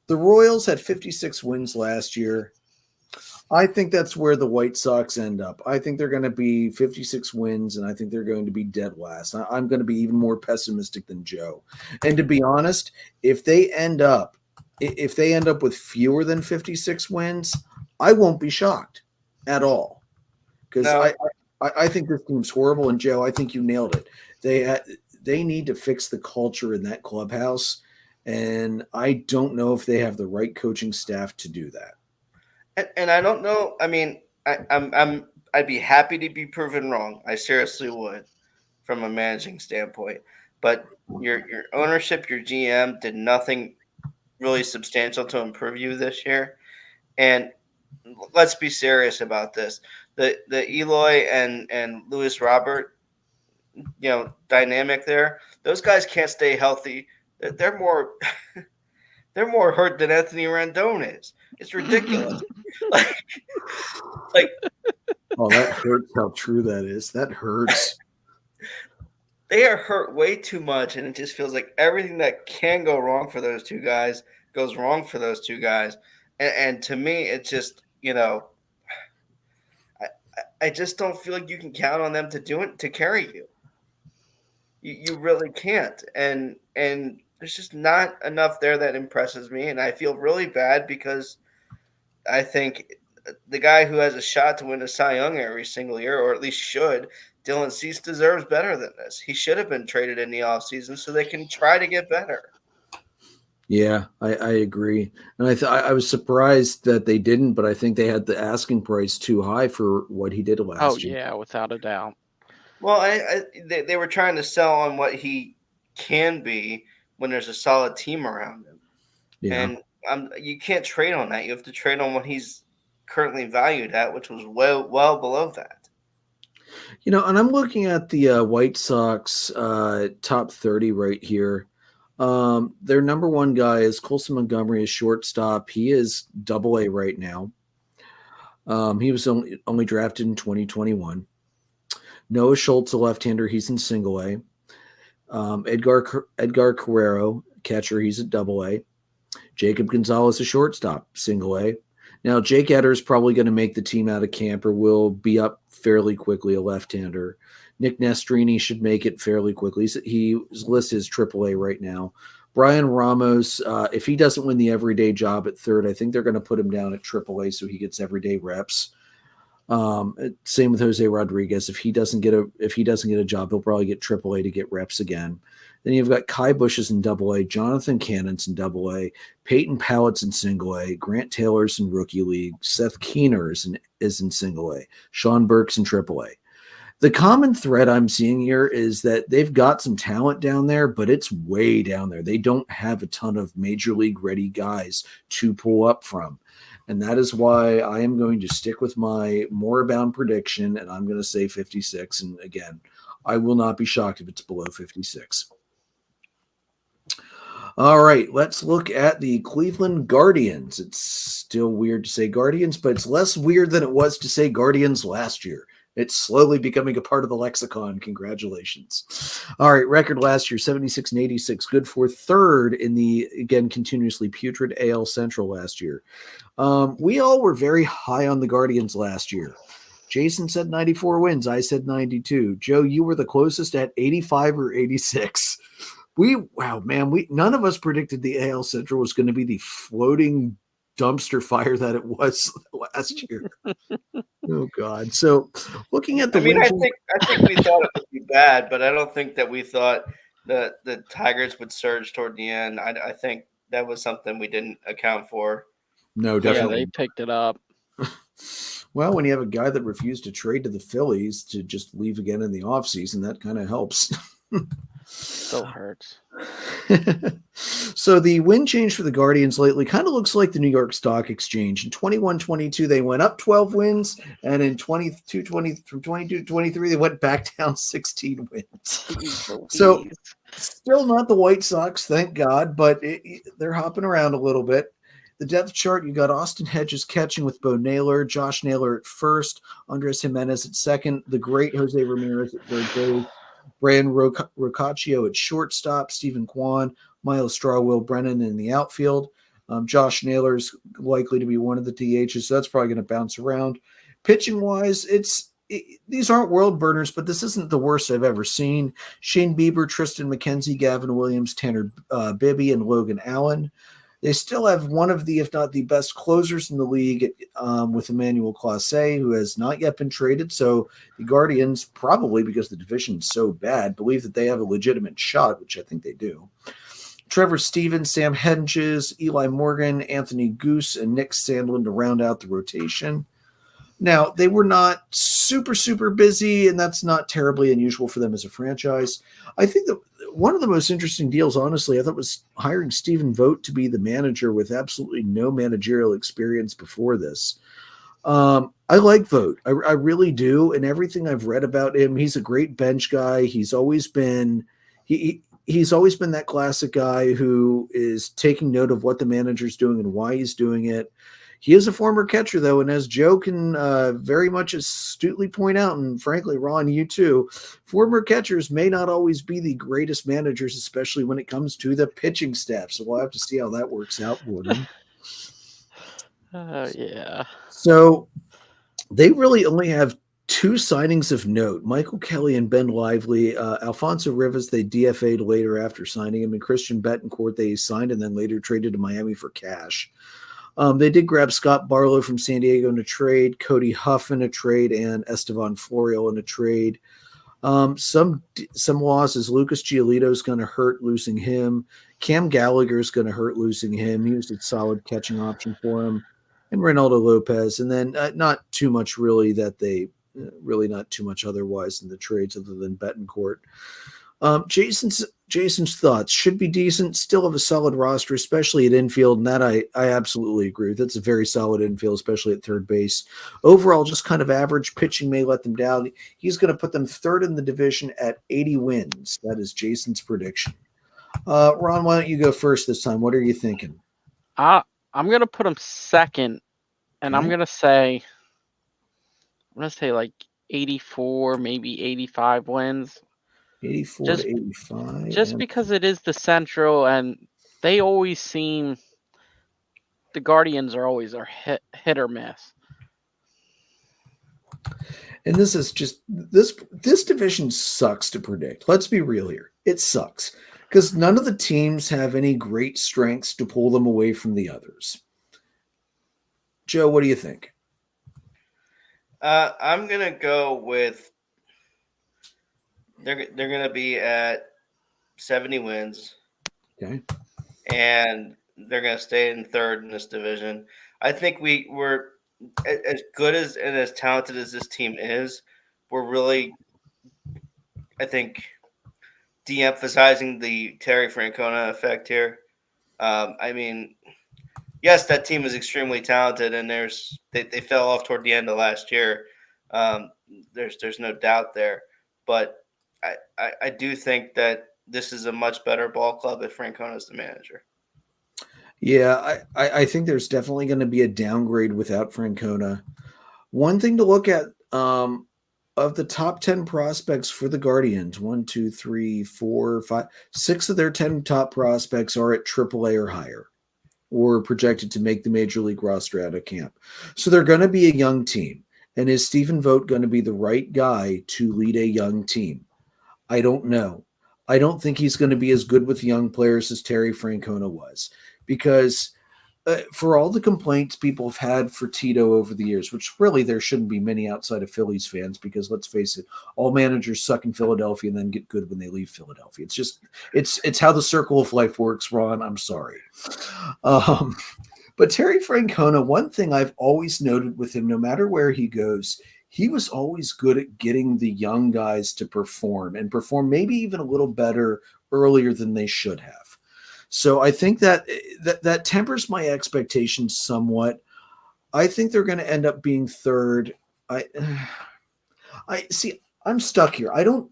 The Royals had 56 wins last year. I think that's where the White Sox end up. I think they're going to be 56 wins, and I think they're going to be dead last. I'm going to be even more pessimistic than Joe. And to be honest, if they end up with fewer than 56 wins, I won't be shocked at all. Because No. I think this team's horrible. And Joe, I think you nailed it. They need to fix the culture in that clubhouse, and I don't know if they have the right coaching staff to do that. And I don't know. I mean, I'd be happy to be proven wrong. I seriously would, from a managing standpoint. But your ownership, your GM, did nothing really substantial to improve you this year. And let's be serious about this. The Eloy and Louis Robert, dynamic there. Those guys can't stay healthy. They're more they're more hurt than Anthony Rendon is. It's ridiculous. like Oh, that hurts how true that is. That hurts. They are hurt way too much, and it just feels like everything that can go wrong for those two guys goes wrong for those two guys. And to me, it's just, I just don't feel like you can count on them to do it, to carry you. You really can't. And there's just not enough there that impresses me. And I feel really bad because I think the guy who has a shot to win a Cy Young every single year, or at least should, Dylan Cease deserves better than this. He should have been traded in the offseason so they can try to get better. Yeah, I agree. And I was surprised that they didn't, but I think they had the asking price too high for what he did last year. Yeah, without a doubt. Well, they were trying to sell on what he can be when there's a solid team around him. Yeah. And you can't trade on that. You have to trade on what he's currently valued at, which was well below that. And I'm looking at the White Sox top 30 right here. Their number one guy is Colson Montgomery, a shortstop. He is AA right now. He was only drafted in 2021. Noah Schultz, a left-hander, he's in single A. Edgar Carrero, catcher, he's at AA. Jacob Gonzalez, a shortstop, single A. Now, Jake Etter is probably going to make the team out of camp or will be up fairly quickly, a left-hander. Nick Nestrini should make it fairly quickly. He's listed as AAA right now. Brian Ramos, if he doesn't win the everyday job at third, I think they're going to put him down at AAA so he gets everyday reps. Same with Jose Rodriguez. If he doesn't get a job, he'll probably get AAA to get reps again. Then you've got Kai Bush's in AA, Jonathan Cannon's in AA, Peyton Pallett's in single A, Grant Taylor's in rookie league, Seth Keener is in single A, Sean Burke's in AAA. The common thread I'm seeing here is that they've got some talent down there, but it's way down there. They don't have a ton of major league ready guys to pull up from. And that is why I am going to stick with my Morebound prediction, and I'm going to say 56. And again, I will not be shocked if it's below 56. All right, let's look at the Cleveland Guardians. It's still weird to say Guardians, but it's less weird than it was to say Guardians last year. It's slowly becoming a part of the lexicon. Congratulations. All right, record last year, 76-86. Good for third in the, again, continuously putrid AL Central last year. We all were very high on the Guardians last year. Jason said 94 wins. I said 92. Joe, you were the closest at 85 or 86. None of us predicted the AL Central was going to be the floating dumpster fire that it was last year. Oh God. So looking at the I think we thought it would be bad, but I don't think that we thought that the Tigers would surge toward the end. I think that was something we didn't account for. No, definitely. Yeah, they picked it up. Well, when you have a guy that refused to trade to the Phillies to just leave again in the offseason, that kind of helps. Still hurts. So the win change for the Guardians lately kind of looks like the New York Stock Exchange. In 21-22, they went up 12 wins, and in 22-20 from 22 to 23, they went back down 16 wins. So still not the White Sox, thank God, but they're hopping around a little bit. The depth chart, you got Austin Hedges catching with Bo Naylor, Josh Naylor at first, Andres Jimenez at second, the great Jose Ramirez at third base, Brandon Rocaccio at shortstop, Stephen Kwan, Miles Straw, Will Brennan in the outfield. Josh Naylor's likely to be one of the DHs, so that's probably going to bounce around. Pitching-wise, these aren't world burners, but this isn't the worst I've ever seen. Shane Bieber, Tristan McKenzie, Gavin Williams, Tanner Bibby, and Logan Allen. They still have one of the, if not the best closers in the league with Emmanuel Clase, who has not yet been traded. So the Guardians, probably because the division is so bad, believe that they have a legitimate shot, which I think they do. Trevor Stevens, Sam Hedges, Eli Morgan, Anthony Goose, and Nick Sandlin to round out the rotation. Now, they were not super, super busy, and that's not terribly unusual for them as a franchise. I think that one of the most interesting deals, honestly, I thought was hiring Stephen Vogt to be the manager with absolutely no managerial experience before this. I like Vogt. I really do. And everything I've read about him, he's a great bench guy. He's always been that classic guy who is taking note of what the manager's doing and why he's doing it. He is a former catcher, though, and as Joe can very much astutely point out, and frankly, Ron, you too, former catchers may not always be the greatest managers, especially when it comes to the pitching staff. So we'll have to see how that works out for them. Yeah. So they really only have two signings of note: Michael Kelly and Ben Lively. Alfonso Rivas they DFA'd later after signing him, and Christian Betancourt they signed and then later traded to Miami for cash. They did grab Scott Barlow from San Diego in a trade, Cody Huff in a trade, and Estevan Florial in a trade. Some losses. Lucas Giolito is going to hurt losing him. Cam Gallagher is going to hurt losing him. He was a solid catching option for him. And Reynaldo Lopez. And then not too much really not too much otherwise in the trades other than Betancourt. Jason's thoughts should be decent, still have a solid roster, especially at infield, and that I absolutely agree with. That's a very solid infield, especially at third base. Overall, just kind of average. Pitching may let them down. He's going to put them third in the division at 80 wins. That is Jason's prediction. Ron, why don't you go first this time? What are you thinking? I'm going to put him second, and Okay. I'm going to say like 84, maybe 85 wins. 84 Just- to 85. Just because it is the Central, and they always seem the Guardians are always hit or miss. And this is just this division sucks to predict. Let's be real here. It sucks because none of the teams have any great strengths to pull them away from the others. Joe, what do you think? I'm gonna go with they're gonna be at 70 wins. Okay. And they're gonna stay in third in this division. I think we're as good as and as talented as this team is. We're really, I think, de-emphasizing the Terry Francona effect here. I mean, yes, that team is extremely talented, and they fell off toward the end of last year. There's no doubt there, but I do think that this is a much better ball club if Francona is the manager. Yeah, I think there's definitely going to be a downgrade without Francona. One thing to look at of the top 10 prospects for the Guardians, 1, 2, 3, 4, 5, 6 of their 10 top prospects are at AAA or higher, or projected to make the major league roster out of camp. So they're going to be a young team. And is Stephen Vogt going to be the right guy to lead a young team? I don't know. I don't think he's going to be as good with young players as Terry Francona was, because for all the complaints people have had for Tito over the years, which really there shouldn't be many outside of Phillies fans, because let's face it, all managers suck in Philadelphia and then get good when they leave Philadelphia. It's just it's how the circle of life works, Ron. I'm sorry. But Terry Francona, one thing I've always noted with him, no matter where he goes, he was always good at getting the young guys to perform maybe even a little better earlier than they should have. So I think that tempers my expectations somewhat. I think they're going to end up being third. I see. I'm stuck here. I'm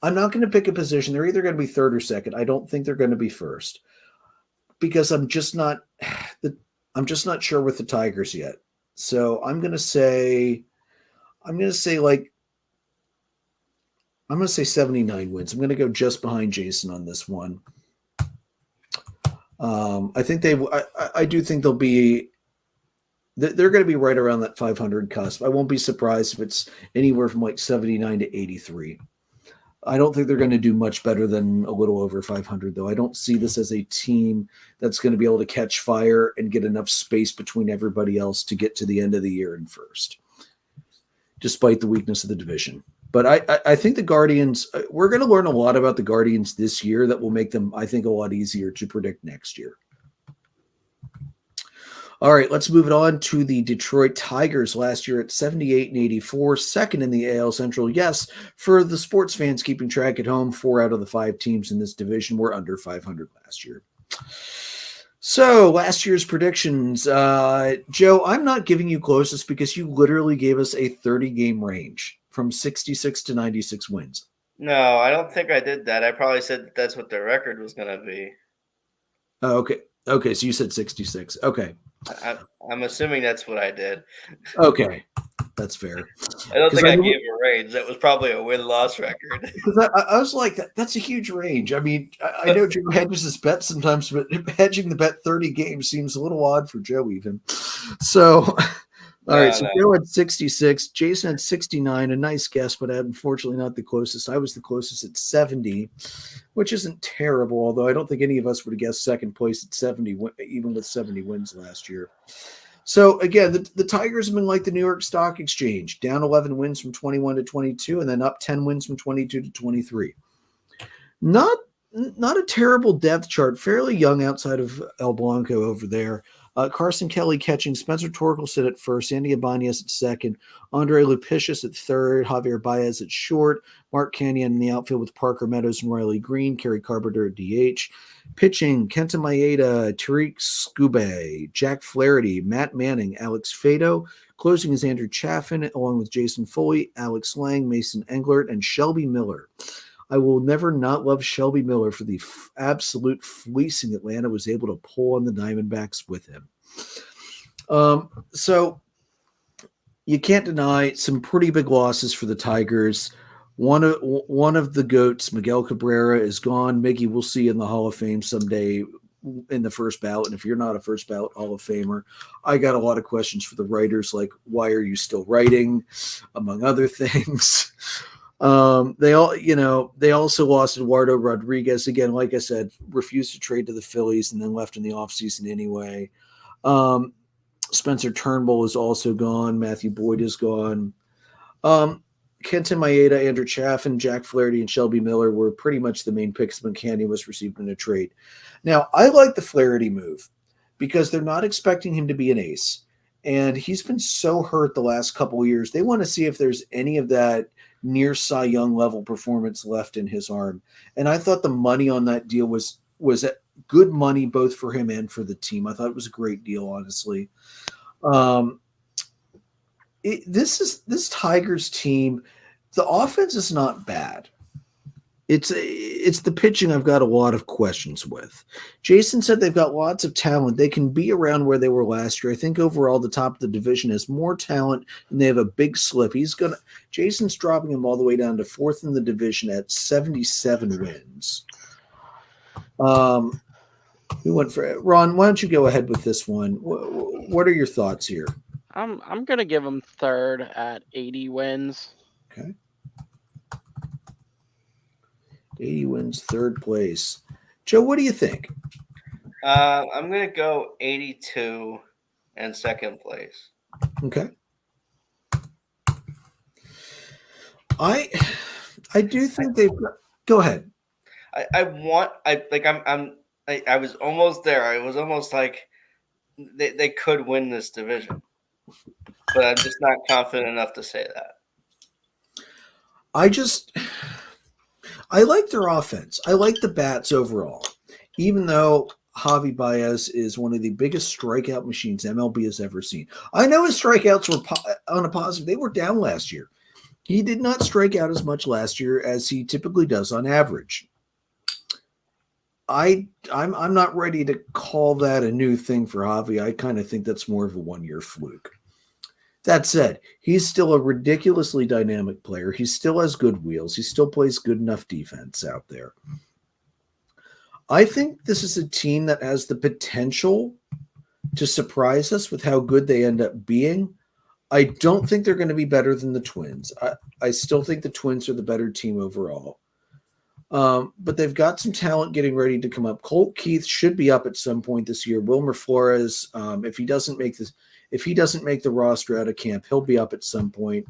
not going to pick a position. They're either going to be third or second. I don't think they're going to be first, because I'm just not sure with the Tigers yet. So I'm going to say 79 wins. I'm going to go just behind Jason on this one. I think I do think they're going to be right around that 500 cusp. I won't be surprised if it's anywhere from like 79 to 83. I don't think they're going to do much better than a little over 500, though. I don't see this as a team that's going to be able to catch fire and get enough space between everybody else to get to the end of the year in first, despite the weakness of the division. But I think the Guardians, we're going to learn a lot about the Guardians this year that will make them, I think, a lot easier to predict next year. All right, let's move it on to the Detroit Tigers last year at 78 and 84, second in the AL Central. Yes, for the sports fans keeping track at home, 4 out of the 5 teams in this division were under 500 last year. So last year's predictions, Joe, I'm not giving you closest because you literally gave us a 30-game range from 66 to 96 wins. No, I don't think I did that. I probably said that's what the record was going to be. Oh, okay. Okay, so you said 66. Okay. I'm assuming that's what I did. Okay, that's fair. I don't think I gave a range. That was probably a win-loss record. Because I was like, that's a huge range. I mean, I know Joe hedges his bet sometimes, but hedging the bet 30 games seems a little odd for Joe even. So All right, so No. Joe had 66. Jason had 69. A nice guess, but unfortunately not the closest. I was the closest at 70, which isn't terrible, although I don't think any of us would have guessed second place at 70, even with 70 wins last year. So, again, the Tigers have been like the New York Stock Exchange, down 11 wins from 21 to 22, and then up 10 wins from 22 to 23. Not a terrible depth chart, fairly young outside of El Blanco over there. Carson Kelly catching, Spencer Torkelson at first, Andy Ibanez at second, Andre Lupicius at third, Javier Baez at short, Mark Canyon in the outfield with Parker Meadows and Riley Green, Kerry Carpenter at DH. Pitching, Kenta Maeda, Tariq Skube, Jack Flaherty, Matt Manning, Alex Fado. Closing is Andrew Chaffin, along with Jason Foley, Alex Lang, Mason Englert, and Shelby Miller. I will never not love Shelby Miller for the absolute fleecing Atlanta was able to pull on the Diamondbacks with him. So you can't deny some pretty big losses for the Tigers. One of the GOATs, Miguel Cabrera, is gone. Miggy, we'll see in the Hall of Fame someday in the first ballot. And if you're not a first ballot Hall of Famer, I got a lot of questions for the writers, like, why are you still writing, among other things. They also lost Eduardo Rodriguez again. Like I said, refused to trade to the Phillies and then left in the offseason anyway. Spencer Turnbull is also gone. Matthew Boyd is gone. Kenton Maeda, Andrew Chaffin, Jack Flaherty, and Shelby Miller were pretty much the main picks McCanny was received in a trade. Now, I like the Flaherty move because they're not expecting him to be an ace. And he's been so hurt the last couple of years. They want to see if there's any of that near Cy Young level performance left in his arm. And I thought the money on that deal was good money both for him and for the team. I thought it was a great deal, honestly. This Tigers team, the offense is not bad. It's the pitching I've got a lot of questions with. Jason said they've got lots of talent. They can be around where they were last year. I think overall the top of the division has more talent and they have a big slip. Jason's dropping him all the way down to fourth in the division at 77 wins. Who went for Ron? Why don't you go ahead with this one? What are your thoughts here? I'm gonna give him third at 80 wins. Okay. 80 wins, third place. Joe, what do you think? I'm going to go 82 and second place. Okay. I do think they've go ahead. I was almost there. I was almost like they could win this division, but I'm just not confident enough to say that. I like their offense. I like the bats overall, even though Javi Baez is one of the biggest strikeout machines MLB has ever seen. I know his strikeouts were on a positive. They were down last year. He did not strike out as much last year as he typically does on average. I'm not ready to call that a new thing for Javi. I kind of think that's more of a one-year fluke. That said, he's still a ridiculously dynamic player. He still has good wheels. He still plays good enough defense out there. I think this is a team that has the potential to surprise us with how good they end up being. I don't think they're going to be better than the Twins. I still think the Twins are the better team overall. But they've got some talent getting ready to come up. Colt Keith should be up at some point this year. Wilmer Flores, if he doesn't make the roster out of camp, he'll be up at some point.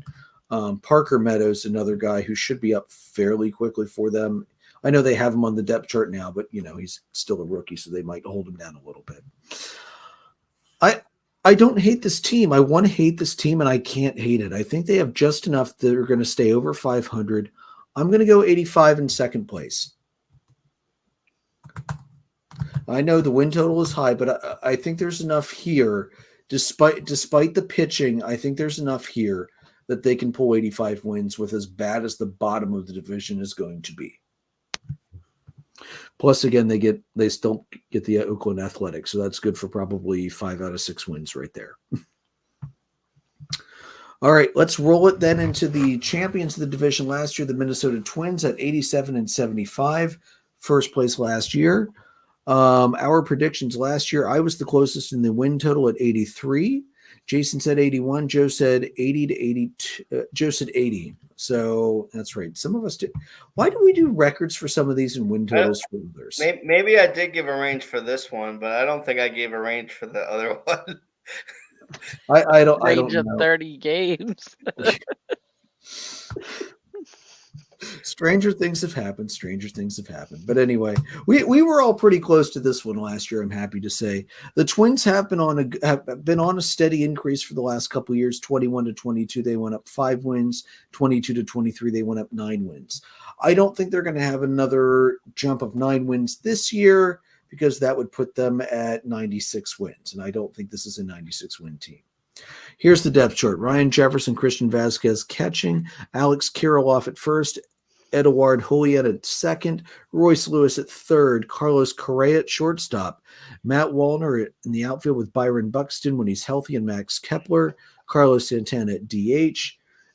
Parker Meadows, another guy who should be up fairly quickly for them. I know they have him on the depth chart now, but he's still a rookie, so they might hold him down a little bit. I don't hate this team. I want to hate this team, and I can't hate it. I think they have just enough that are going to stay over 500. I'm going to go 85 in second place. I know the win total is high, but I think there's enough here. Despite the pitching, I think there's enough here that they can pull 85 wins with as bad as the bottom of the division is going to be. Plus, again, they still get the Oakland Athletics, so that's good for probably 5 out of 6 wins right there. All right, let's roll it then into the champions of the division last year, the Minnesota Twins at 87 and 75, first place last year. Our predictions last year, I was the closest in the win total at 83. Jason said 81. Joe said 80 to 82. Joe said 80. So that's right. Some of us did. Why do we do records for some of these and win totals for others? Maybe I did give a range for this one, but I don't think I gave a range for the other one. I don't Range of know. 30 games. Stranger things have happened. Stranger things have happened. But anyway, we were all pretty close to this one last year. I'm happy to say the Twins have been on a steady increase for the last couple of years. 21 to 22, they went up 5 wins. 22 to 23, they went up 9 wins. I don't think they're going to have another jump of 9 wins this year because that would put them at 96 wins, and I don't think this is a 96 win team. Here's the depth chart. Ryan Jefferson, Christian Vasquez catching, Alex Kirilloff at first, Eduard Julian at second, Royce Lewis at third, Carlos Correa at shortstop, Matt Wallner in the outfield with Byron Buxton when he's healthy and Max Kepler, Carlos Santana at DH.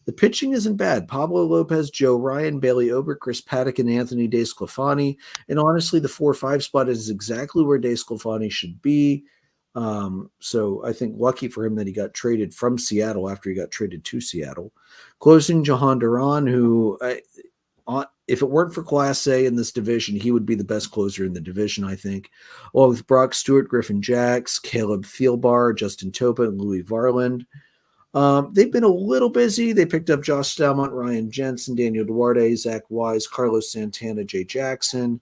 The pitching isn't bad. Pablo Lopez, Joe Ryan, Bailey Ober, Chris Paddock, and Anthony DeSclafani. And honestly, the 4-5 spot is exactly where DeSclafani should be. So I think lucky for him that he got traded from Seattle after he got traded to Seattle. Closing Jahan Duran, who if it weren't for Class A in this division, he would be the best closer in the division, I think. Along with Brock Stewart, Griffin Jacks, Caleb Thielbar, Justin Topa, and Louis Varland. They've been a little busy. They picked up Josh Stalmont, Ryan Jensen, Daniel Duarte, Zach Wise, Carlos Santana, Jay Jackson,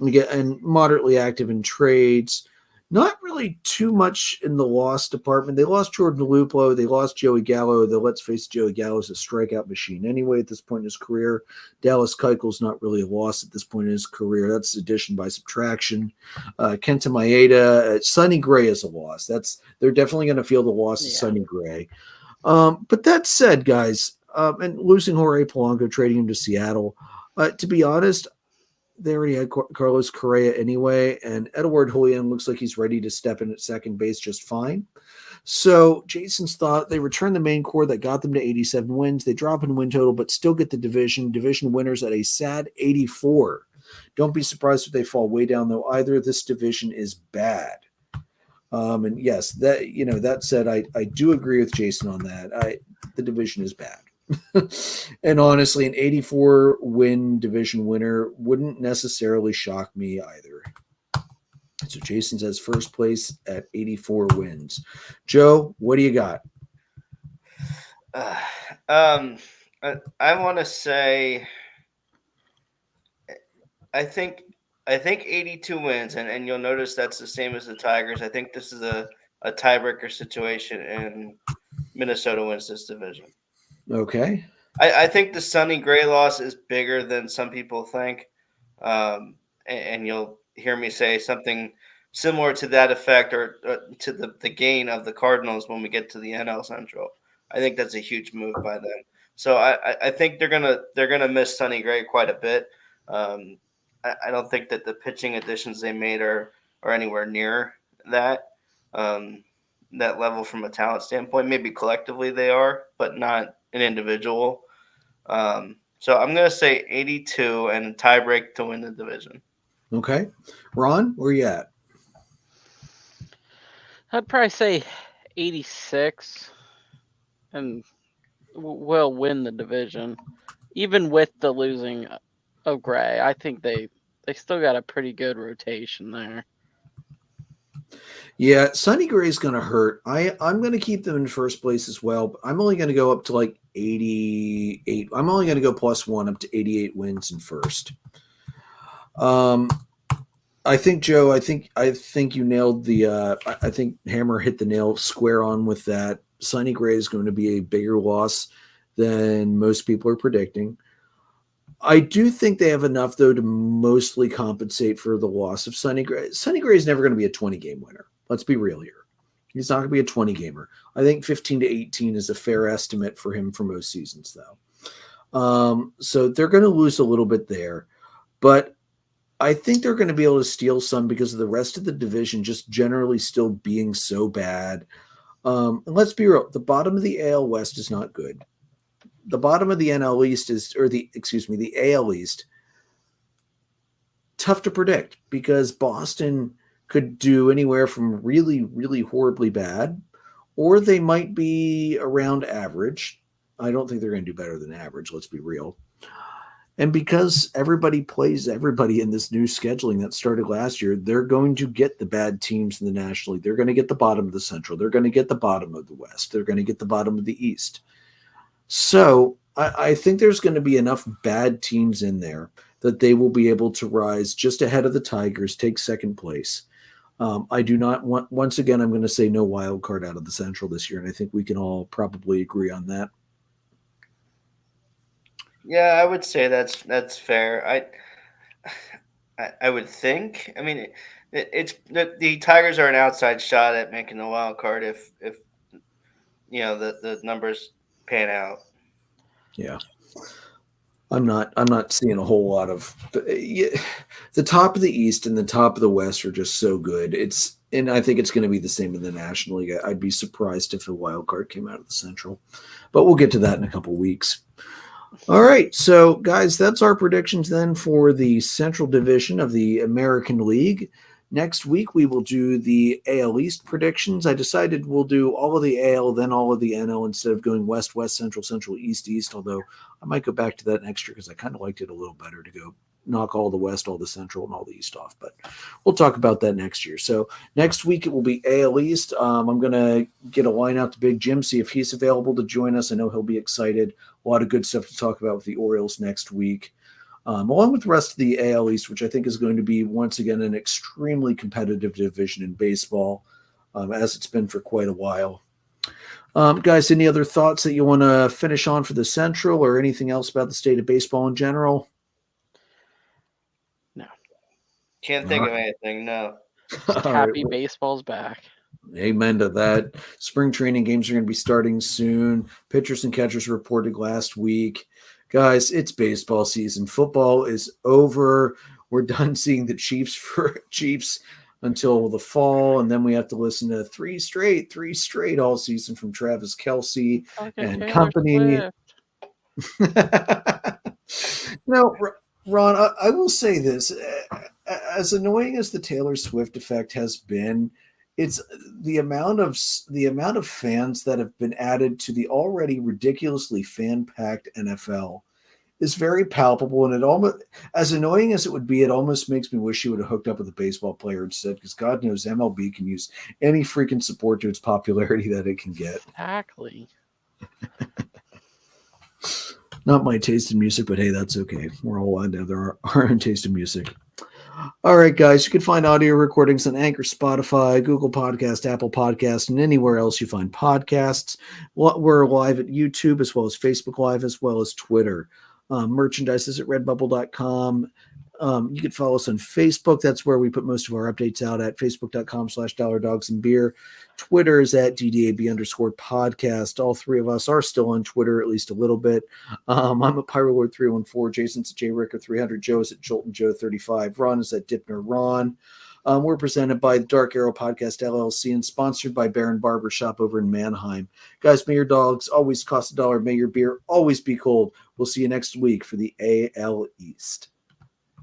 and moderately active in trades. Not really too much in the loss department. They lost Jordan Luplo. They lost Joey Gallo, though let's face it, Joey Gallo is a strikeout machine anyway at this point in his career. Dallas Keuchel's not really a loss at this point in his career. That's addition by subtraction. Kenta Maeda, Sonny Gray is a loss. They're definitely going to feel the loss of Sonny Gray. But that said, guys, and losing Jorge Polanco, trading him to Seattle, to be honest, they already had Carlos Correa anyway, and Eduard Julian looks like he's ready to step in at second base just fine. So Jason's thought they return the main core that got them to 87 wins. They drop in win total, but still get the division winners at a sad 84. Don't be surprised if they fall way down, though. Either this division is bad. And yes, that said, I do agree with Jason on that. The division is bad. And honestly, an 84 win division winner wouldn't necessarily shock me either. So Jason says first place at 84 wins. Joe, what do you got? I want to say I think 82 wins, and you'll notice that's the same as the Tigers. I think this is a tiebreaker situation, and Minnesota wins this division. Okay. I think the Sonny Gray loss is bigger than some people think, and you'll hear me say something similar to that effect, or to the gain of the Cardinals when we get to the NL Central. I think that's a huge move by them. So I think they're gonna miss Sonny Gray quite a bit. I don't think that the pitching additions they made are anywhere near that level from a talent standpoint. Maybe collectively they are, but not an individual. So I'm going to say 82 and a tiebreak to win the division. Okay. Ron, where you at? I'd probably say 86 and we'll win the division. Even with the losing of Gray, I think they still got a pretty good rotation there. Yeah, Sonny Gray is going to hurt. I'm going to keep them in first place as well, but I'm only going to go up to like 88. I'm only going to go +1 up to 88 wins in first. I think, Joe, I think you nailed I think Hammer hit the nail square on with that. Sonny Gray is going to be a bigger loss than most people are predicting. I do think they have enough, though, to mostly compensate for the loss of Sonny Gray. Sonny Gray is never going to be a 20-game winner. Let's be real here. He's not going to be a 20-gamer. I think 15 to 18 is a fair estimate for him for most seasons, though. So they're going to lose a little bit there. But I think they're going to be able to steal some because of the rest of the division just generally still being so bad. And let's be real. The bottom of the AL West is not good. The bottom of the NL East the AL East, tough to predict because Boston could do anywhere from really, really horribly bad or they might be around average. I don't think they're going to do better than average, let's be real. And because everybody plays everybody in this new scheduling that started last year, they're going to get the bad teams in the National League. They're going to get the bottom of the Central. They're going to get the bottom of the West. They're going to get the bottom of the East. So I think there's going to be enough bad teams in there that they will be able to rise just ahead of the Tigers, take second place. I do not want, once again, I'm going to say no wild card out of the Central this year, and I think we can all probably agree on that. Yeah, I would say that's fair. I would think. I mean, it's the Tigers are an outside shot at making the wild card if the numbers pan out. Yeah. I'm not seeing a whole lot of the top of the East and the top of the West are just so good. And I think it's going to be the same in the National League. I'd be surprised if a wild card came out of the Central, but we'll get to that in a couple weeks. All right, so guys, that's our predictions then for the Central Division of the American League. Next week, we will do the AL East predictions. I decided we'll do all of the AL, then all of the NL instead of going West, West, Central, Central, East, East, although I might go back to that next year because I kind of liked it a little better to go knock all the West, all the Central, and all the East off. But we'll talk about that next year. So next week, it will be AL East. I'm going to get a line out to Big Jim, see if he's available to join us. I know he'll be excited. A lot of good stuff to talk about with the Orioles next week. Along with the rest of the AL East, which I think is going to be, once again, an extremely competitive division in baseball, as it's been for quite a while. Guys, any other thoughts that you want to finish on for the Central or anything else about the state of baseball in general? No. Can't think of anything, no. Just happy baseball's back. Amen to that. Spring training games are going to be starting soon. Pitchers and catchers reported last week. Guys, it's baseball season. Football is over. We're done seeing the Chiefs until the fall, and then we have to listen to three straight all season from Travis Kelce and Taylor company. No, Ron, I will say this. As annoying as the Taylor Swift effect has been, it's the amount of fans that have been added to the already ridiculously fan-packed NFL is very palpable, and it almost, as annoying as it would be, it almost makes me wish he would have hooked up with a baseball player instead, because God knows MLB can use any freaking support to its popularity that it can get. Exactly. Not my taste in music, but hey, that's okay. We're all allowed to have our own taste in music. All right, guys, you can find audio recordings on Anchor, Spotify, Google Podcast, Apple Podcast, and anywhere else you find podcasts. We're live at YouTube as well as Facebook Live as well as Twitter. Merchandise is at redbubble.com. You can follow us on Facebook. That's where we put most of our updates out at facebook.com/dollardogsandbeer. Twitter is at DDAB_podcast. All three of us are still on Twitter, at least a little bit. I'm at Pyrolord314. Jason's at JRicker300. Joe is at JoltonJoe35. Ron is at Dipner Ron. We're presented by the Dark Arrow Podcast LLC and sponsored by Baron Barbershop over in Mannheim. Guys, may your dogs always cost $1. May your beer always be cold. We'll see you next week for the AL East.